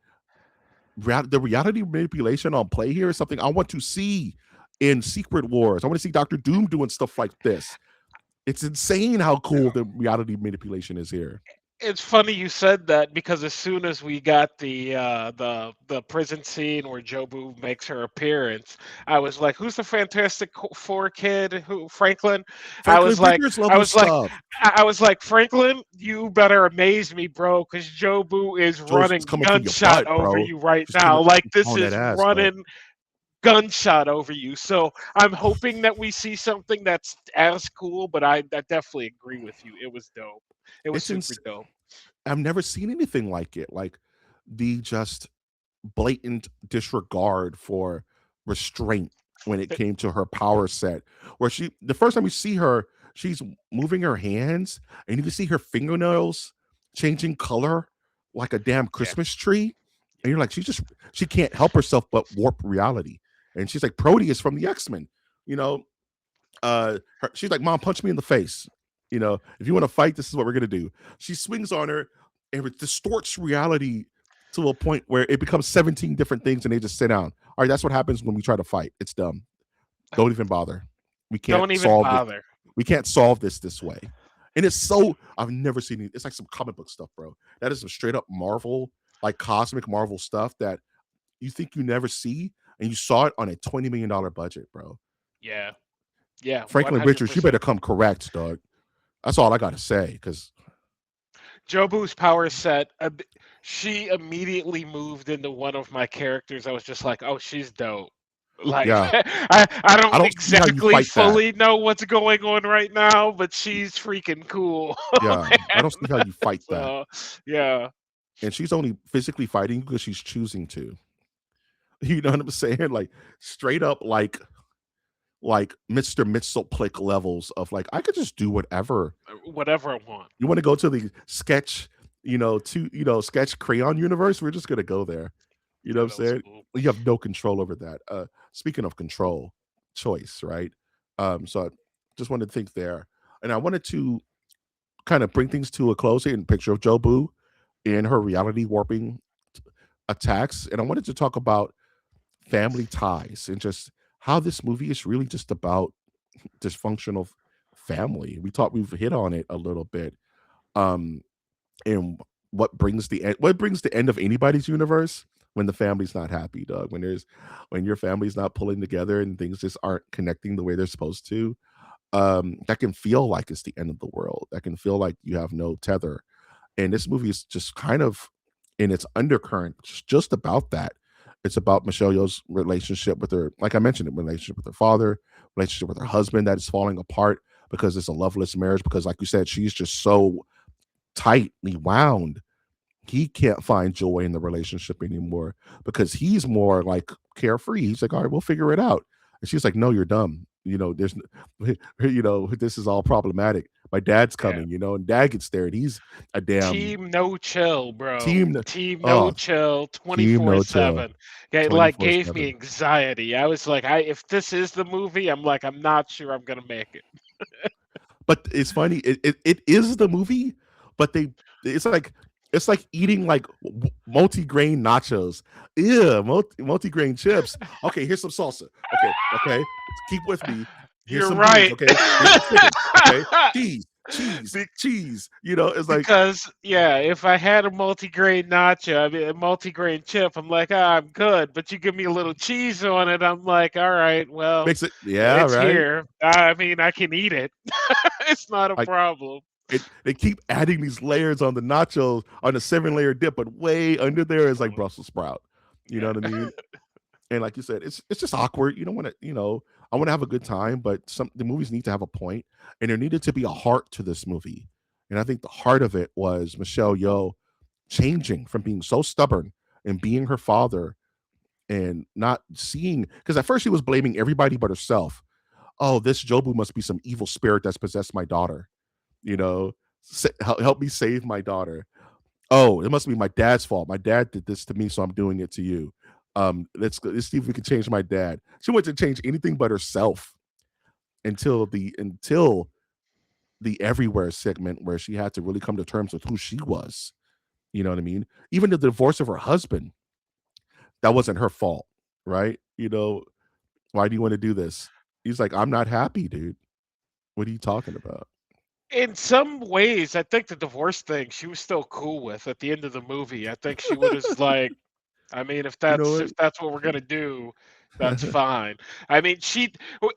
the reality manipulation on play here is something I want to see in Secret Wars. I want to see Doctor Doom doing stuff like this. It's insane how cool the reality manipulation is here. It's funny you said that because as soon as we got the prison scene where Jobu makes her appearance, I was like, "Who's the Fantastic Four kid? Who Franklin?" I Franklin was like, Richards I level was like, stuff. I was like, Franklin, you better amaze me, bro, because Jobu is Joe's running coming for your gunshot butt, over bro. you right She's now. coming Like this on that is ass, bro. running gunshot over you. So I'm hoping that we see something that's as cool. But I definitely agree with you. It was dope. It was It's super ins- dope. I've never seen anything like it. Like the just blatant disregard for restraint when it came to her power set. Where the first time you see her, she's moving her hands and you can see her fingernails changing color like a damn Yeah. Christmas tree. And you're like, she can't help herself but warp reality. And she's like Proteus from the X-Men, you know, she's like, "Mom, punch me in the face. If you want to fight, this is what we're gonna do." She swings on her, and it distorts reality to a point where it becomes 17 different things, and they just sit down. All right, that's what happens when we try to fight. It's dumb. Don't even bother. We can't Don't even solve this. bother. We can't solve this way. And it's so I've never seen it. It's like some comic book stuff, bro. That is some straight up Marvel, like cosmic Marvel stuff that you think you never see, and you saw it on a $20 million budget, bro. Yeah. Yeah. one Franklin hundred Richards, you better percent. come correct, dog. That's all I gotta say. Because Jobu's power set. She immediately moved into one of my characters. I was just like, oh, she's dope. Like yeah, I I don't don't see how you exactly fight that. fully know what's going on right now, but she's freaking cool, Yeah, I man. don't see how you fight that. So yeah, And she's only physically fighting because she's choosing to. You know what I'm saying? Like straight up, like Mr. Mxyzptlk levels of like I could just do whatever. whatever I want. You want to go to the sketch, sketch crayon universe? We're just gonna go there. You know what I'm That was saying? cool. You have no control over that. Speaking of control, choice, right? So I just wanted to think there. And I wanted to kind of bring things to a close here in picture of Jobu in her reality warping attacks. And I wanted to talk about family ties and just how this movie is really just about dysfunctional family. We've hit on it a little bit. Um, and what brings the end of anybody's universe when the family's not happy, dog. When your family's not pulling together and things just aren't connecting the way they're supposed to. That can feel like it's the end of the world. That can feel like you have no tether. And this movie is just kind of in its undercurrent, just about that. It's about Michelle Yeoh's relationship with her, like I mentioned, relationship with her father, relationship with her husband that is falling apart because it's a loveless marriage. Because, like you said, she's just so tightly wound. He can't find joy in the relationship anymore because he's more like carefree. He's like, all right, we'll figure it out. And she's like, no, you're dumb. This is all problematic. My dad's Yeah. coming, and dad gets there and he's a damn Team No Chill, bro. team. Team No Oh, Chill team no chill 24/7. Okay, like gave me 24/7. anxiety. I was like, if this is the movie, I'm like, I'm not sure I'm gonna make it. But it's funny. It is the movie, but it's like it's like eating like multi-grain nachos. Yeah, multi-grain chips. Okay, here's some salsa. Okay, keep with me. Here's You're some beans. right. Okay, here's the chicken. Okay, cheese, cheese, Be- cheese. It's like because yeah, if I had a multigrain nacho, I mean a multigrain chip, I'm like, I'm good. But you give me a little cheese on it, I'm like, all right, well, makes it. Yeah, it's right. here. I mean, I can eat it. It's not a Like problem. they keep adding these layers on the nachos on a 7-layer dip, but way under there is like Brussels sprout. You know Yeah. what I mean? And like you said, it's just awkward. You don't want to, I want to have a good time, but the movies need to have a point, and there needed to be a heart to this movie. And I think the heart of it was Michelle Yeoh changing from being so stubborn and being her father and not seeing, because at first she was blaming everybody but herself. Oh, this Jobu must be some evil spirit that's possessed my daughter. You know, help me save my daughter. Oh, it must be my dad's fault. My dad did this to me, so I'm doing it to you. Let's see if we can change my dad. She went to change anything but herself until the everywhere segment where she had to really come to terms with who she was. You know what I mean? Even the divorce of her husband, that wasn't her fault, right? Why do you want to do this? He's like, I'm not happy, dude. What are you talking about? In some ways, I think the divorce thing she was still cool with at the end of the movie. I think she was like, I mean, if You know that's what? if that's what we're gonna do, that's fine. I mean,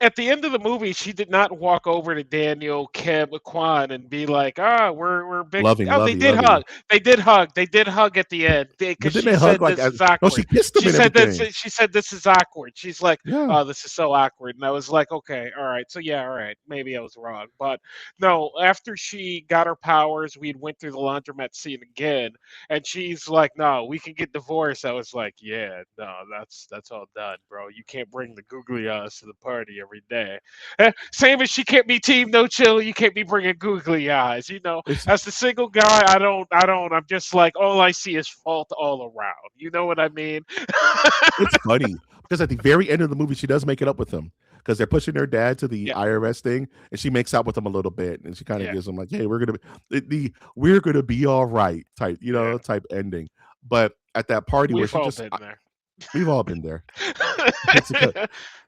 at the end of the movie, she did not walk over to Daniel, Kim, Kwan, and be like, "Ah, we're big." Loving, Oh, they lovey, did hug. lovey. They did hug. They did hug at the end But because then she they hug said like this as is no, she awkward. kissed him and everything. She said this is awkward. She's like, Yeah. "Oh, this is so awkward," and I was like, "Okay, all right. So yeah, all right. Maybe I was wrong." But no, after she got her powers, we went through the laundromat scene again, and she's like, "No, we can get divorced." I was like, "Yeah, no, that's all done, bro. You can't bring the googly eyes to the party every day." Same as she can't be team no chill. You can't be bringing googly eyes. It's As the single guy, I don't. I'm just like all I see is fault all around. You know what I mean? it's funny because at the very end of the movie, she does make it up with him because they're pushing her dad to the Yeah, IRS thing, and she makes out with him a little bit, and she kind of yeah, gives him like, "Hey, we're gonna be all right" type, yeah. type ending. But at that party where We've she all just, been there. we've all been there. It's a,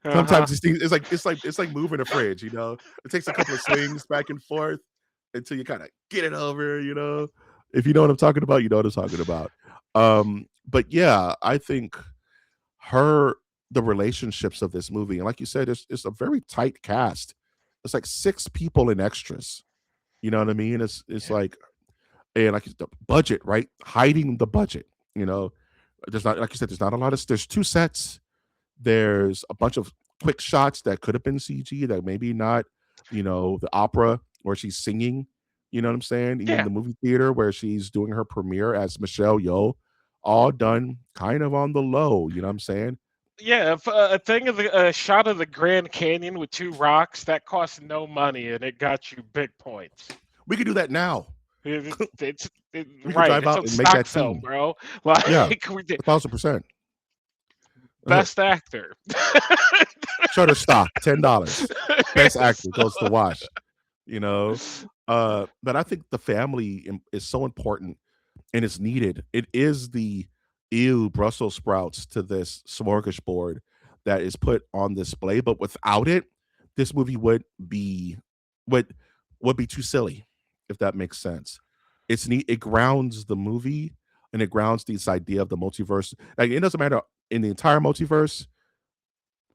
Uh huh. sometimes it's like moving a fridge. It takes a couple of swings back and forth until you kind of get it over. If you know what I'm talking about, you know what I'm talking about. But yeah, I think her the relationships of this movie, and like you said, it's a very tight cast. It's like six people in extras. You know what I mean? It's Yeah, like, and like the budget, right? Hiding the budget. You know, there's not, like you said, there's not a lot of. There's two sets. There's a bunch of quick shots that could have been CG that maybe not. The opera where she's singing. You know what I'm saying? Even yeah. the movie theater where she's doing her premiere as Michelle Yeoh, all done kind of on the low. You know what I'm saying? Yeah, if, a thing of a shot of the Grand Canyon with two rocks that cost no money and it got you big points. We could do that now. We could Right. drive It's out on and make stock that film, scene. bro. Yeah, Like we did 1,000%. best actor. Shutterstock, $10. Best actor goes to Wash. You know, but I think the family is so important and it's needed. It is the ew Brussels sprouts to this smorgasbord that is put on display. But without it, this movie would would be too silly, if that makes sense. It's neat. It grounds the movie and it grounds this idea of the multiverse. Like it doesn't matter in the entire multiverse.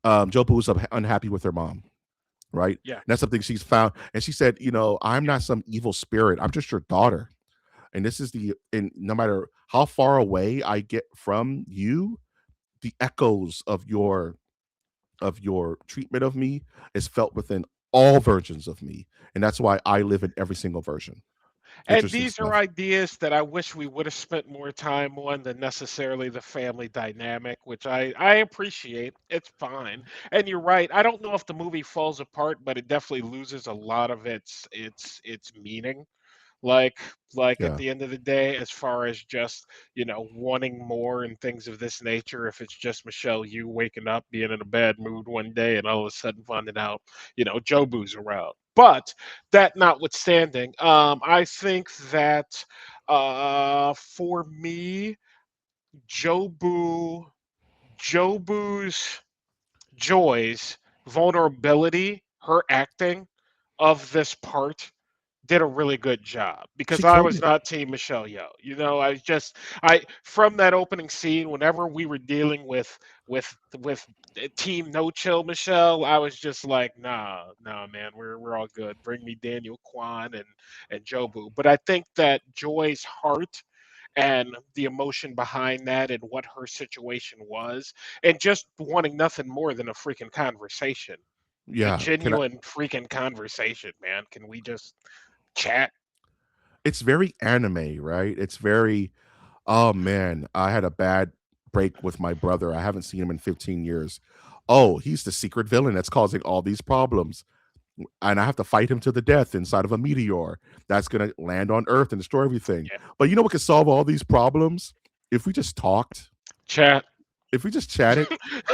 Joe was unhappy with her mom, right? Yeah. And that's something she's found. And she said, I'm not some evil spirit. I'm just your daughter. And and no matter how far away I get from you, the echoes of your treatment of me is felt within all versions of me. And that's why I live in every single version. And Interesting these are stuff. ideas that I wish we would have spent more time on than necessarily the family dynamic, which I appreciate. It's fine. And you're right. I don't know if the movie falls apart, but it definitely loses a lot of its meaning. like at Yeah. the end of the day, as far as just wanting more and things of this nature, if it's just Michelle, you waking up being in a bad mood one day and all of a sudden finding out Jobu's around. But that notwithstanding, I think that for me, jobu jobu's Joy's vulnerability, her acting of this part did a really good job She because I killed was it. not team Michelle Yeoh. I from that opening scene, whenever we were dealing with team No Chill Michelle, I was just like, nah, man, we're all good. Bring me Daniel Kwan and Jobu. But I think that Joy's heart and the emotion behind that and what her situation was, and just wanting nothing more than a freaking conversation, a Yeah. Can I genuine freaking conversation, man. Can we just chat? It's very anime, right? It's very Oh man, I had a bad break with my brother. I haven't seen him in 15 years. Oh, he's the secret villain that's causing all these problems. And I have to fight him to the death inside of a meteor that's going to land on Earth and destroy everything. Yeah. But you know what could solve all these problems? If we just talked, Chat. if we just chatted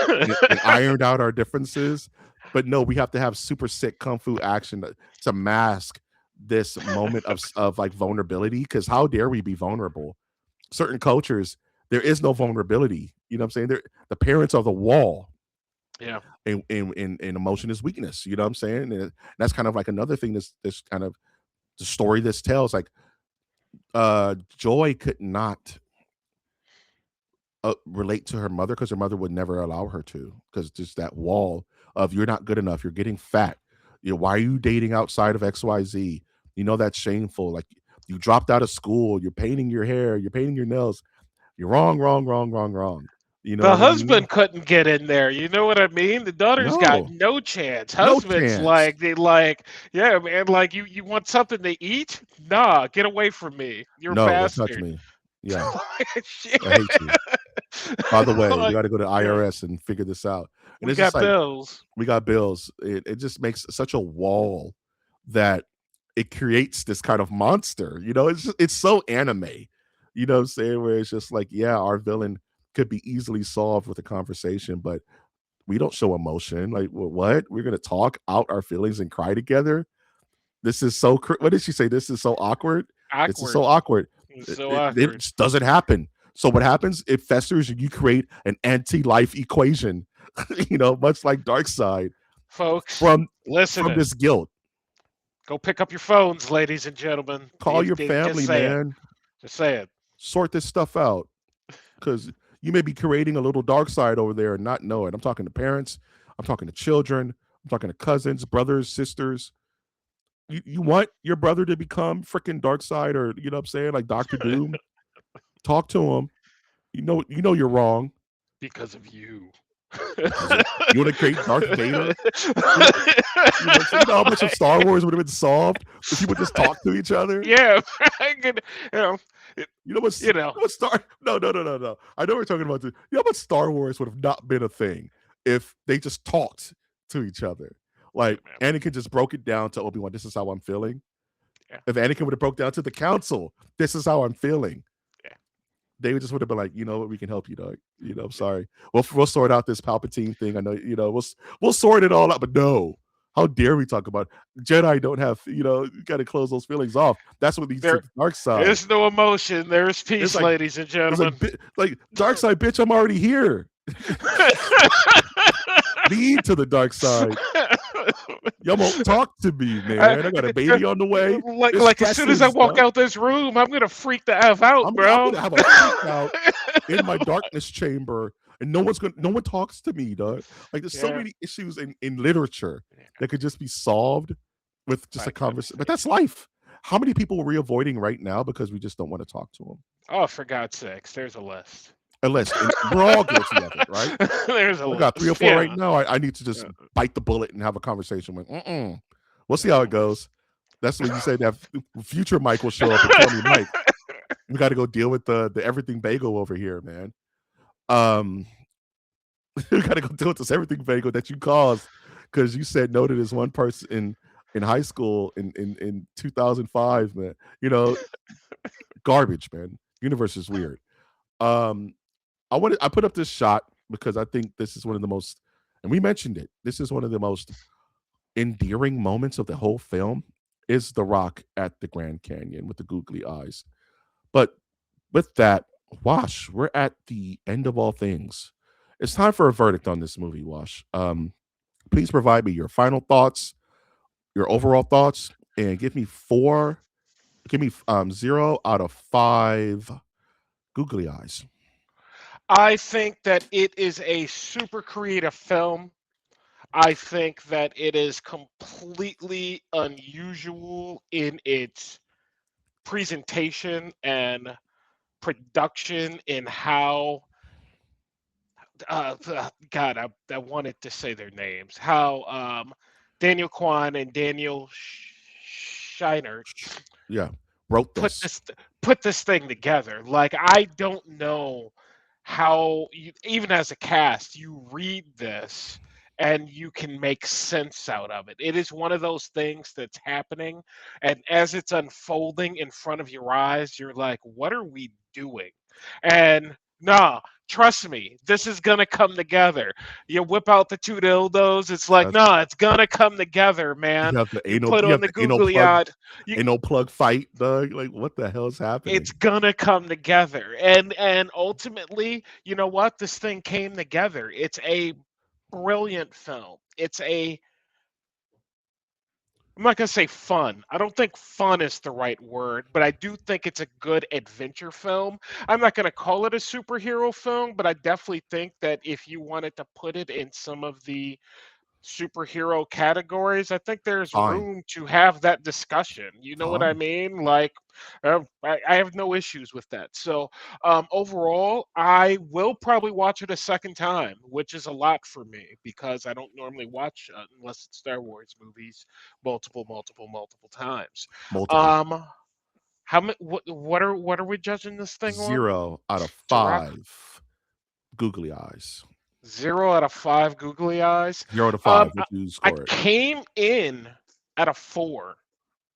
and ironed out our differences. But no, we have to have super sick kung fu action to mask this moment of like vulnerability. Because how dare we be vulnerable? Certain cultures, there is no vulnerability. You know what I'm saying? The parents are the wall, Yeah. and emotion is weakness. You know what I'm saying? And that's kind of like another thing. This kind of the story this tells. Like Joy could not relate to her mother because her mother would never allow her to, because just that wall of you're not good enough, you're getting fat, you know, why are you dating outside of XYZ, you know, that's shameful, like you dropped out of school, you're painting your hair, you're painting your nails, you're wrong, wrong, wrong, wrong, wrong, you know The what I mean? husband couldn't get in there. You know what I mean? The daughter's got No, no chance. no Husband's chance. like they like, yeah, man, like you want something to eat? Nah, get away from me. You're a No, don't touch bastard. me. Yeah, Shit. I hate you. By the way, we Like, got to go to yeah, IRS and figure this out. And we it's just got like bills. we got bills. It just makes such a wall that it creates this kind of monster. You know, it's so anime. You know what I'm saying? Where it's just like, yeah, our villain could be easily solved with a conversation, but we don't show emotion. Like, what? We're gonna talk out our feelings and cry together. This is so. What did she say? This is so awkward. This is Awkward. so awkward. It's It, so it awkward. just doesn't happen. So what happens? It festers, and you create an anti-life equation. You know, much like Dark Side Folks, from listening. this guilt. Go pick up your phones, ladies and gentlemen. Call your Just family, say it. man. Just say it. Sort this stuff out, because you may be creating a little dark side over there and not know it. I'm talking to parents. I'm talking to children. I'm talking to cousins, brothers, sisters. You want your brother to become freaking dark side, or you know what I'm saying, like Doctor Doom? Talk to him. You know you're wrong Because of you. because you want to create Darth Vader. You know, you know what I'm saying. You know how much of Star Wars would have been solved if people just talk to each other. Yeah, I could, you know, it, You know what's you know, what Star? No, no, no, no, no. I know we're talking about this. You know what Star Wars would have not been a thing if they just talked to each other. yeah, Like man, Anakin just broke it down to Obi-Wan. This is how I'm feeling. yeah, If Anakin would have broke down to the Council, this is how I'm feeling. yeah, They would just would have been like, you know what, we can help you, dog. You know, I'm sorry. We'll sort out this Palpatine thing. I know, you know, we'll sort it all out. But no, how dare we talk about Jedi don't have, you know, you got to close those feelings off. That's what leads to there the dark side. is no emotion. There's It's peace, like ladies and it's like gentlemen. like dark side, bitch. I'm already here. Lead to the dark side. Y'all won't talk to me, I- man. I got a baby on the way. There's like as soon as I stresses, walk dog. out this room, I'm gonna freak the f out, I'm bro. gonna have a freak out in my darkness chamber, and no one talks to me, dog. Like there's so Yeah, many issues in literature that could just be solved with just a my goodness conversation. But that's sakes. life. How many people are we avoiding right now because we just don't want to talk to them? Oh, for God's sakes, there's a list. A list, and we're all guilty of it, right? There's a I got three or list. four right Yeah. now. I need to just Yeah. bite the bullet and have a conversation with. Mm-mm. We'll see how it Yeah. goes. That's what you said. That future Mike will show up and tell me, Mike, we got to go deal with the everything bagel over here, man. Um, we got to go deal with this everything bagel that you caused because you said no to this one person in high school in 2005, man. You know, garbage, man. Universe is weird. Um, I put up this shot because I think this is one of the most, and we mentioned it. This is one of the most endearing moments of the whole film. Is the Rock at the Grand Canyon with the googly eyes. But with that, Wash, we're at the end of all things. It's time for a verdict on this movie, Wash. Please provide me your final thoughts, your overall thoughts, and give me 0 out of 5 googly eyes. I think that it is a super creative film. I think that it is completely unusual in its presentation and production in how God, I wanted to say their names. How Daniel Kwan and Daniel Shiner Yeah, wrote put this. this put this thing together. Like, I don't know how you, even as a cast, you read this and you can make sense out of it. It is one of those things that's happening, and as it's unfolding in front of your eyes, you're like, "What are we doing?" And nah, trust me, this is gonna come together. You whip out the two dildos, it's like, That's nah, it's gonna come together, man. You put you on have the the anal googly plug eye, you anal plug fight, Doug. Like, what the hell is it's happening? gonna come together. And ultimately, you know what? This thing came together. It's a brilliant film. It's a, I'm not gonna say fun. I don't think fun is the right word, but I do think it's a good adventure film. I'm not gonna call it a superhero film, but I definitely think that if you wanted to put it in some of the superhero categories, I think there's Fine. room to have that discussion. You know what I Fine. mean? Like, I have no issues with that. So, overall, I will probably watch it a second time, which is a lot for me because I don't normally watch, unless it's Star Wars movies, multiple times. Multiple. Um, how many? What are we judging this thing on? 0 out of Gerard? 5 googly eyes. 0 out of 5 googly eyes. 0 to Um, 5. I, What do you I score it? came in at a 4.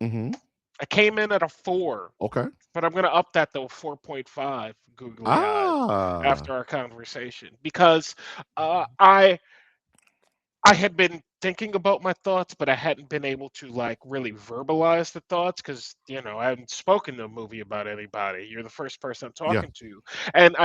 Mhm. I came in at a 4, Okay. but I'm gonna up that to 4.5 googly eyes Ah. after our conversation because I had been thinking about my thoughts, but I hadn't been able to like really verbalize the thoughts because I hadn't spoken to a movie about anybody. You're the first person I'm Yeah. talking to, and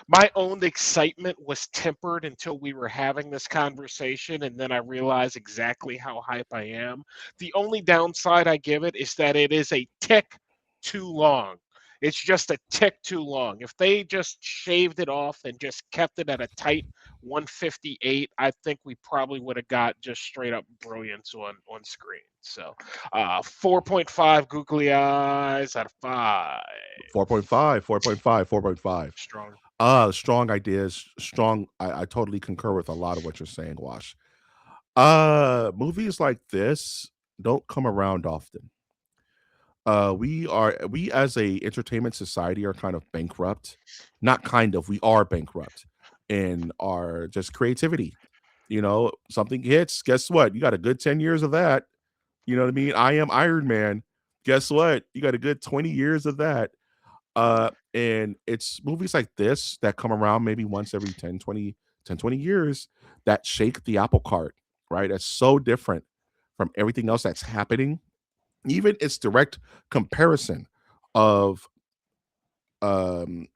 my own excitement was tempered until we were having this conversation, and then I realized exactly how hype I am. The only downside I give it is that it is a tick too long. It's just a tick too long. If they just shaved it off and just kept it at a tight 158, I think we probably would have got just straight up brilliance on screen. So, 4.5 googly eyes out of 5. 4.5, 4.5, 4.5. Strong. Strong ideas, strong I totally concur with a lot of what you're saying, Wash. Movies like this don't come around often. We as a entertainment society are kind of bankrupt. Not kind of, we are bankrupt in our just creativity. Something hits, guess what? You got a good 10 years of that. You know what I mean? I am Iron Man. Guess what? You got a good 20 years of that. And it's movies like this that come around maybe once every 10, 20 years that shake the apple cart, right? That's so different from everything else that's happening. Even its direct comparison of um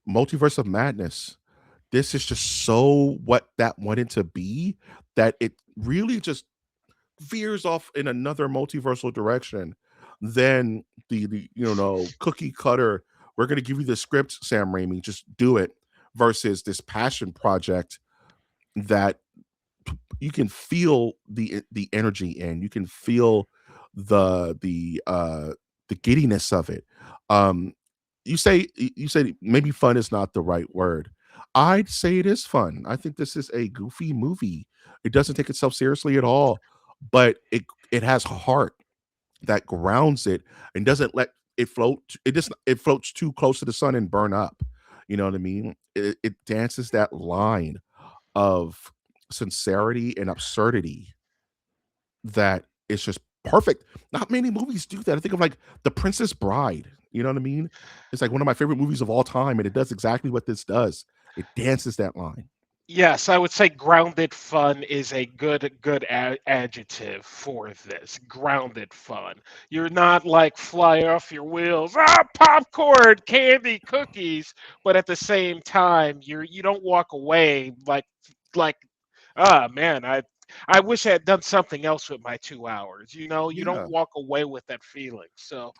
Multiverse of Madness. This is just so what that wanted to be that it really just veers off in another multiversal direction than the cookie cutter. We're gonna give you the script, Sam Raimi, just do it, versus this passion project that you can feel the energy in. You can feel the giddiness of it. Um, you say maybe fun is not the right word. I'd say it is fun. I think this is a goofy movie. It doesn't take itself seriously at all, but it has heart that grounds it and doesn't let it float. It floats too close to the sun and burn up. You know what I mean? It dances that line of sincerity and absurdity that is just perfect. Not many movies do that. I think of like The Princess Bride. You know what I mean? It's like one of my favorite movies of all time, and it does exactly what this does. It dances that line. Yes, I would say grounded fun is a good adjective for this. Grounded fun. You're not like fly off your wheels, popcorn, candy, cookies, but at the same time, you don't walk away like man, I wish I had done something else with my 2 hours. You don't Yeah. walk away with that feeling. So,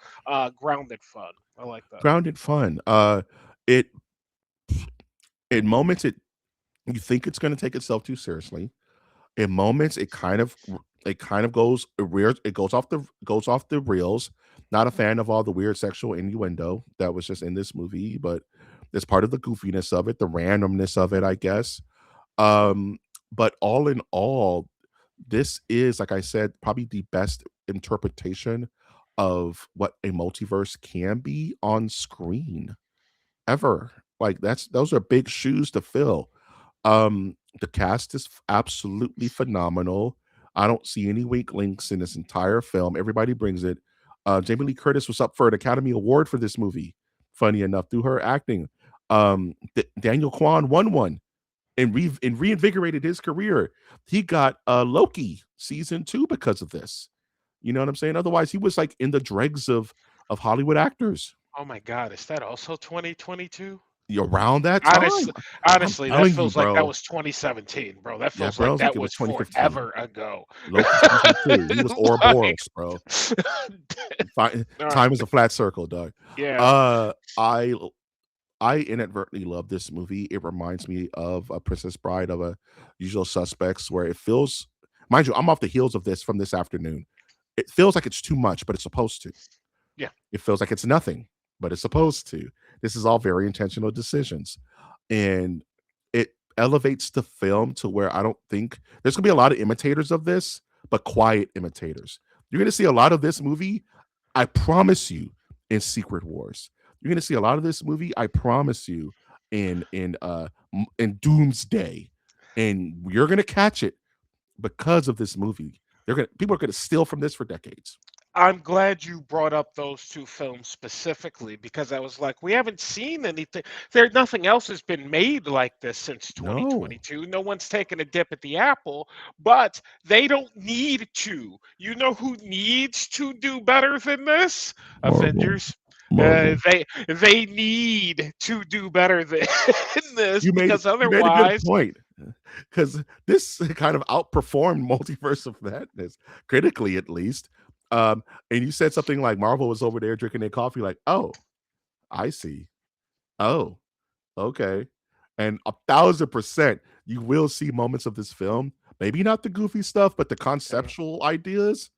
grounded fun. I like that. Grounded fun. It in moments you think it's gonna take itself too seriously. In moments, it kind of goes off the rails. Not a fan of all the weird sexual innuendo that was just in this movie, but it's part of the goofiness of it, the randomness of it, I guess. Um, but all in all, this is, like I said, probably the best interpretation of what a multiverse can be on screen ever. Like those are big shoes to fill. The cast is absolutely phenomenal. I don't see any weak links in this entire film. Everybody brings it. Jamie Lee Curtis was up for an Academy Award for this movie. Funny enough, through her acting. Daniel Kwan won one and reinvigorated his career. He got Loki season 2 because of this. You know what I'm saying? Otherwise, he was like in the dregs of Hollywood actors Oh my God, is that also 2022? around that time. Honestly, I'm honestly, that telling you, feels like that bro. was 2017, bro. That Yeah, feels bro. like It's like that it was was 2015. forever ago. Loki season 2. He was Like, Ouroboros, bro. all right, Time is a flat circle, dog. yeah, Uh, I I inadvertently love this movie. It reminds me of a Princess Bride of a Usual Suspects, where it feels, mind you, I'm off the heels of this from this afternoon. It feels like it's too much, but it's supposed to. yeah. It feels like it's nothing, but it's supposed to. This is all very intentional decisions. And it elevates the film to where I don't think there's gonna be a lot of imitators of this, but quiet imitators. You're gonna see a lot of this movie, I promise you, in Secret Wars. You're gonna see a lot of this movie, I promise you, in Doomsday. And you're gonna catch it because of this movie. People are gonna steal from this for decades. I'm glad you brought up those two films specifically because I was like, we haven't seen anything. Nothing else has been made like this since No, 2022. No one's taken a dip at the apple, but they don't need to. You know who needs to do better than this? Marvel. Avengers. Marvel. They need to do better than this because You made a good otherwise, point, because this kind of outperformed Multiverse of Madness, critically at least. And you said something like Marvel was over there drinking their coffee, like, "Oh, I see. Oh, okay." And 1,000%, you will see moments of this film, maybe not the goofy stuff, but the yeah, conceptual ideas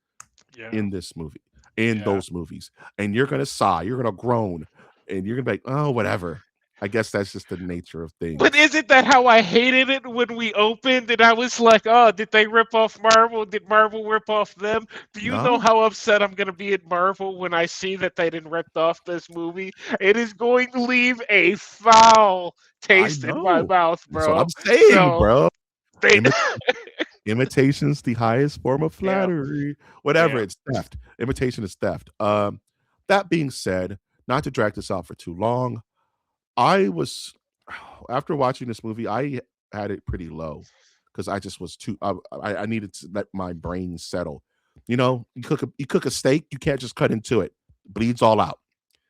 yeah. in this movie, in Yeah. those movies. And you're gonna sigh, you're gonna groan, and you're gonna be like, "Oh, whatever." I guess that's just the nature of But things. isn't that how I hated it when we opened? And I was like, oh, did they rip off Marvel? Did Marvel rip off them? Do you know No, how upset I'm going to be at Marvel when I see that they didn't rip off this movie? It is going to leave a foul I taste in my know. mouth, That's what bro. I'm saying, So bro. they, Imi Imitation's the highest form of yeah, flattery. Whatever, yeah, it's theft. Imitation is theft. That being said, not to drag this out for too long, I was after watching this movie, I had it pretty low because I just was too. I needed to let my brain settle. You know, you cook a steak, you can't just cut into it. Bleeds all out.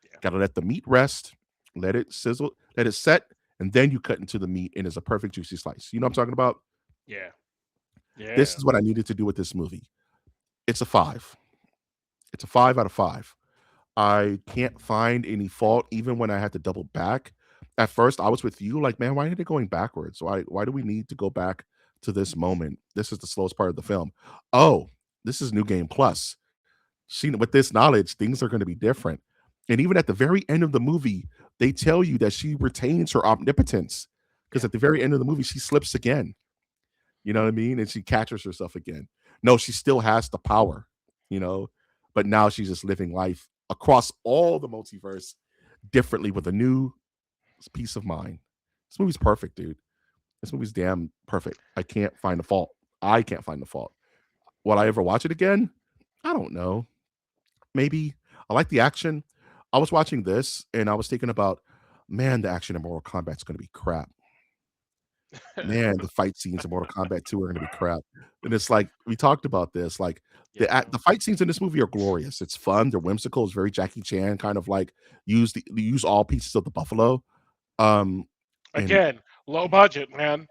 yeah, Got to let the meat rest, let it sizzle, let it set, and then you cut into the meat, and it's a perfect juicy slice. You know what I'm talking about? yeah, This yeah, is what I needed to do with this movie. It's a 5. It's a 5 out of 5. I can't find any fault even when I had to double back. At first, I was with you like, "Man, why are they going backwards? Why do we need to go back to this moment? This is the slowest part of the film." Oh, this is New Game Plus. She with this knowledge, things are gonna be different. And even at the very end of the movie, they tell you that she retains her omnipotence, because yeah. at the very end of the movie, she slips again. You know what I mean? And she catches herself again. No, she still has the power, you know, but now she's just living life across all the multiverse differently with a new peace of mind. This movie's perfect, dude. This movie's damn perfect. I can't find a fault. I can't find the fault. Will I ever watch it again? I don't know. Maybe. I like the action. I was watching this and I was thinking about, man, the action in Mortal Kombat's going to be crap. Man, the fight scenes in Mortal Kombat 2 are gonna be crap. And it's like, we talked about this, like, Yeah. the fight scenes in this movie are glorious. It's fun, they're whimsical, it's very Jackie Chan, kind of like, use all pieces of the buffalo. Um, and Again, low budget, man.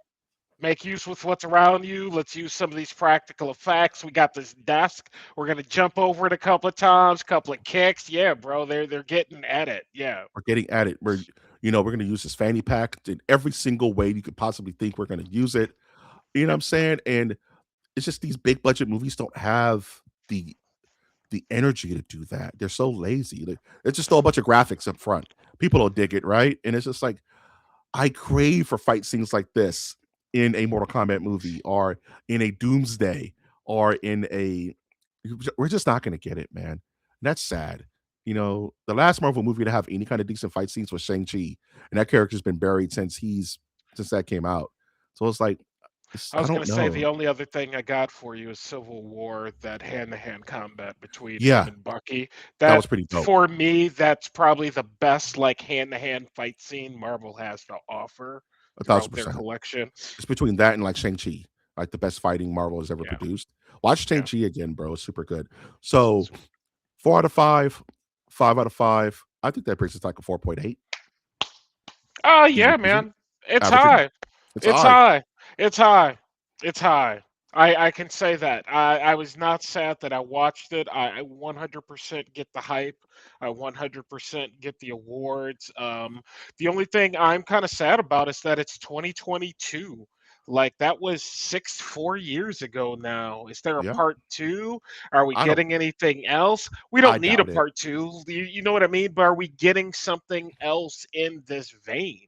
Make use with what's around you. Let's use some of these practical effects. We got this desk. We're gonna jump over it a couple of times, couple of kicks. Yeah, bro, they're getting at it. Yeah, we're getting at it. We're gonna use this fanny pack in every single way you could possibly think we're gonna use it. You know what I'm saying? And it's just these big budget movies don't have the energy to do that. They're so lazy. They just throw a bunch of graphics up front. People will dig it, right? And it's just like, I crave for fight scenes like this in a Mortal Kombat movie or in a Doomsday or in a we're just not gonna get it, man. That's sad. The last Marvel movie to have any kind of decent fight scenes was Shang-Chi, and that character's been buried since that came out. So it's like, I I was don't gonna say know. the only other thing I got for you is Civil War, that hand-to-hand combat between him Yeah, and Bucky. that was That pretty dope. for me, that's probably the best like hand-to-hand fight scene Marvel has to offer A thousand throughout their percent. collection. It's between that and like Shang-Chi, like the best fighting Marvel has ever Yeah, produced. Watch yeah. Shang-Chi again, bro. It's super good. So 4 out of 5, 5 out of 5. I think that brings us like a 4.8. Oh Easy yeah, peasy. man. It's Averaging. high. It's It's high. high. It's high. It's high. I can say that. I was not sad that I watched it. I 100% get the hype. I 100% get the awards. The only thing I'm kind of sad about is that it's 2022. Like that was 4 years ago now. Is there a Yeah. part two? Are we I don't. getting anything else? We I don't need a doubt it. part two. You know what I mean? But are we getting something else in this vein?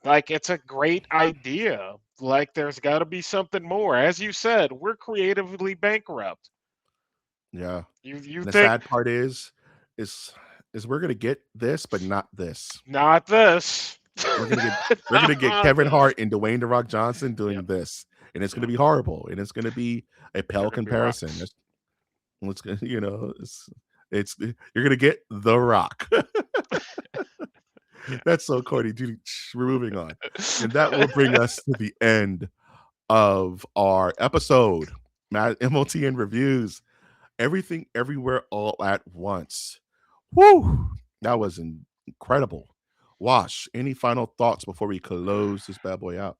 Like, it's a great idea. Like, there's got to be something more. As you said, we're creatively bankrupt. Yeah. You And the think sad part is is we're gonna get this, but not this. not this, We're gonna get we're gonna get not Kevin this. Hart and Dwayne the Rock Johnson Yep, doing this, and it's gonna yep. be horrible, and it's gonna be a They're pale gonna be comparison. rocks. It's gonna, it's you're gonna get The Rock. That's so corny, dude. We're moving on, and that will bring us to the end of our episode. MOTN reviews everything, everywhere, all at once. Woo! That was incredible. Wash, any final thoughts before we close this bad boy out?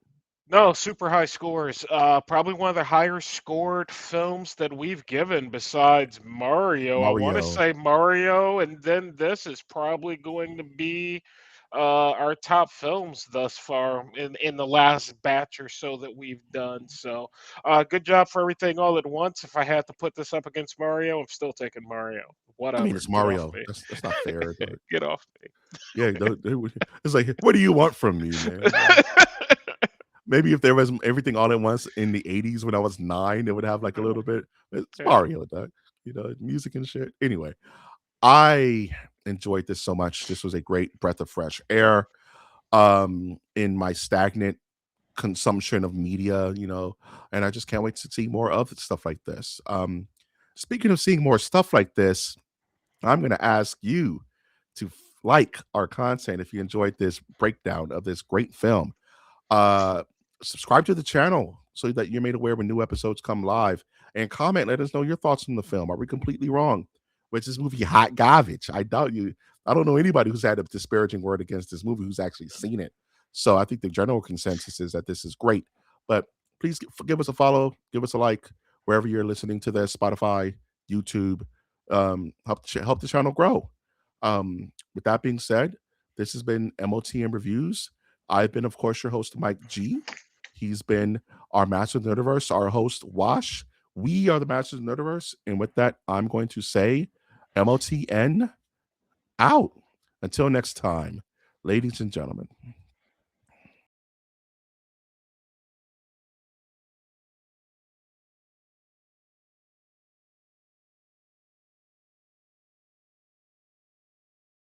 No, super high scores. Probably one of the higher scored films that we've given besides Mario. I want to Mario. say Mario, and then this is probably going to be our top films thus far in the last batch or so that we've done. So, good job for everything all at once. If I had to put this up against Mario, I'm still taking Mario. I mean, Whatever. it's Get off Mario. me. That's not fair, but Get off yeah, it's like, what do you want from me, man? me. Maybe if there was everything all at once in the '80s when I was 9, it would have like a little bit. It's Yeah. Mario, dog. Music and shit. Anyway, I enjoyed this so much. This was a great breath of fresh air in my stagnant consumption of media, and I just can't wait to see more of stuff like this. Speaking of seeing more stuff like this, I'm going to ask you to like our content if you enjoyed this breakdown of this great film. uh Subscribe to the channel so that you're made aware when new episodes come live, and comment, let us know your thoughts on the film. Are we completely wrong? Was this movie hot garbage? I don't know anybody who's had a disparaging word against this movie who's actually seen it. So I think the general consensus is that this is great. But please give us a follow, give us a like wherever you're listening to this, Spotify, YouTube. Help the channel grow. With that being said, this has been MOTM Reviews. I've been, of course, your host, Mike G. He's been our Master of the Nerdiverse, our host, Wash. We are the Masters of the Nerdiverse. And with that, I'm going to say MOTN out. Until next time, ladies and gentlemen.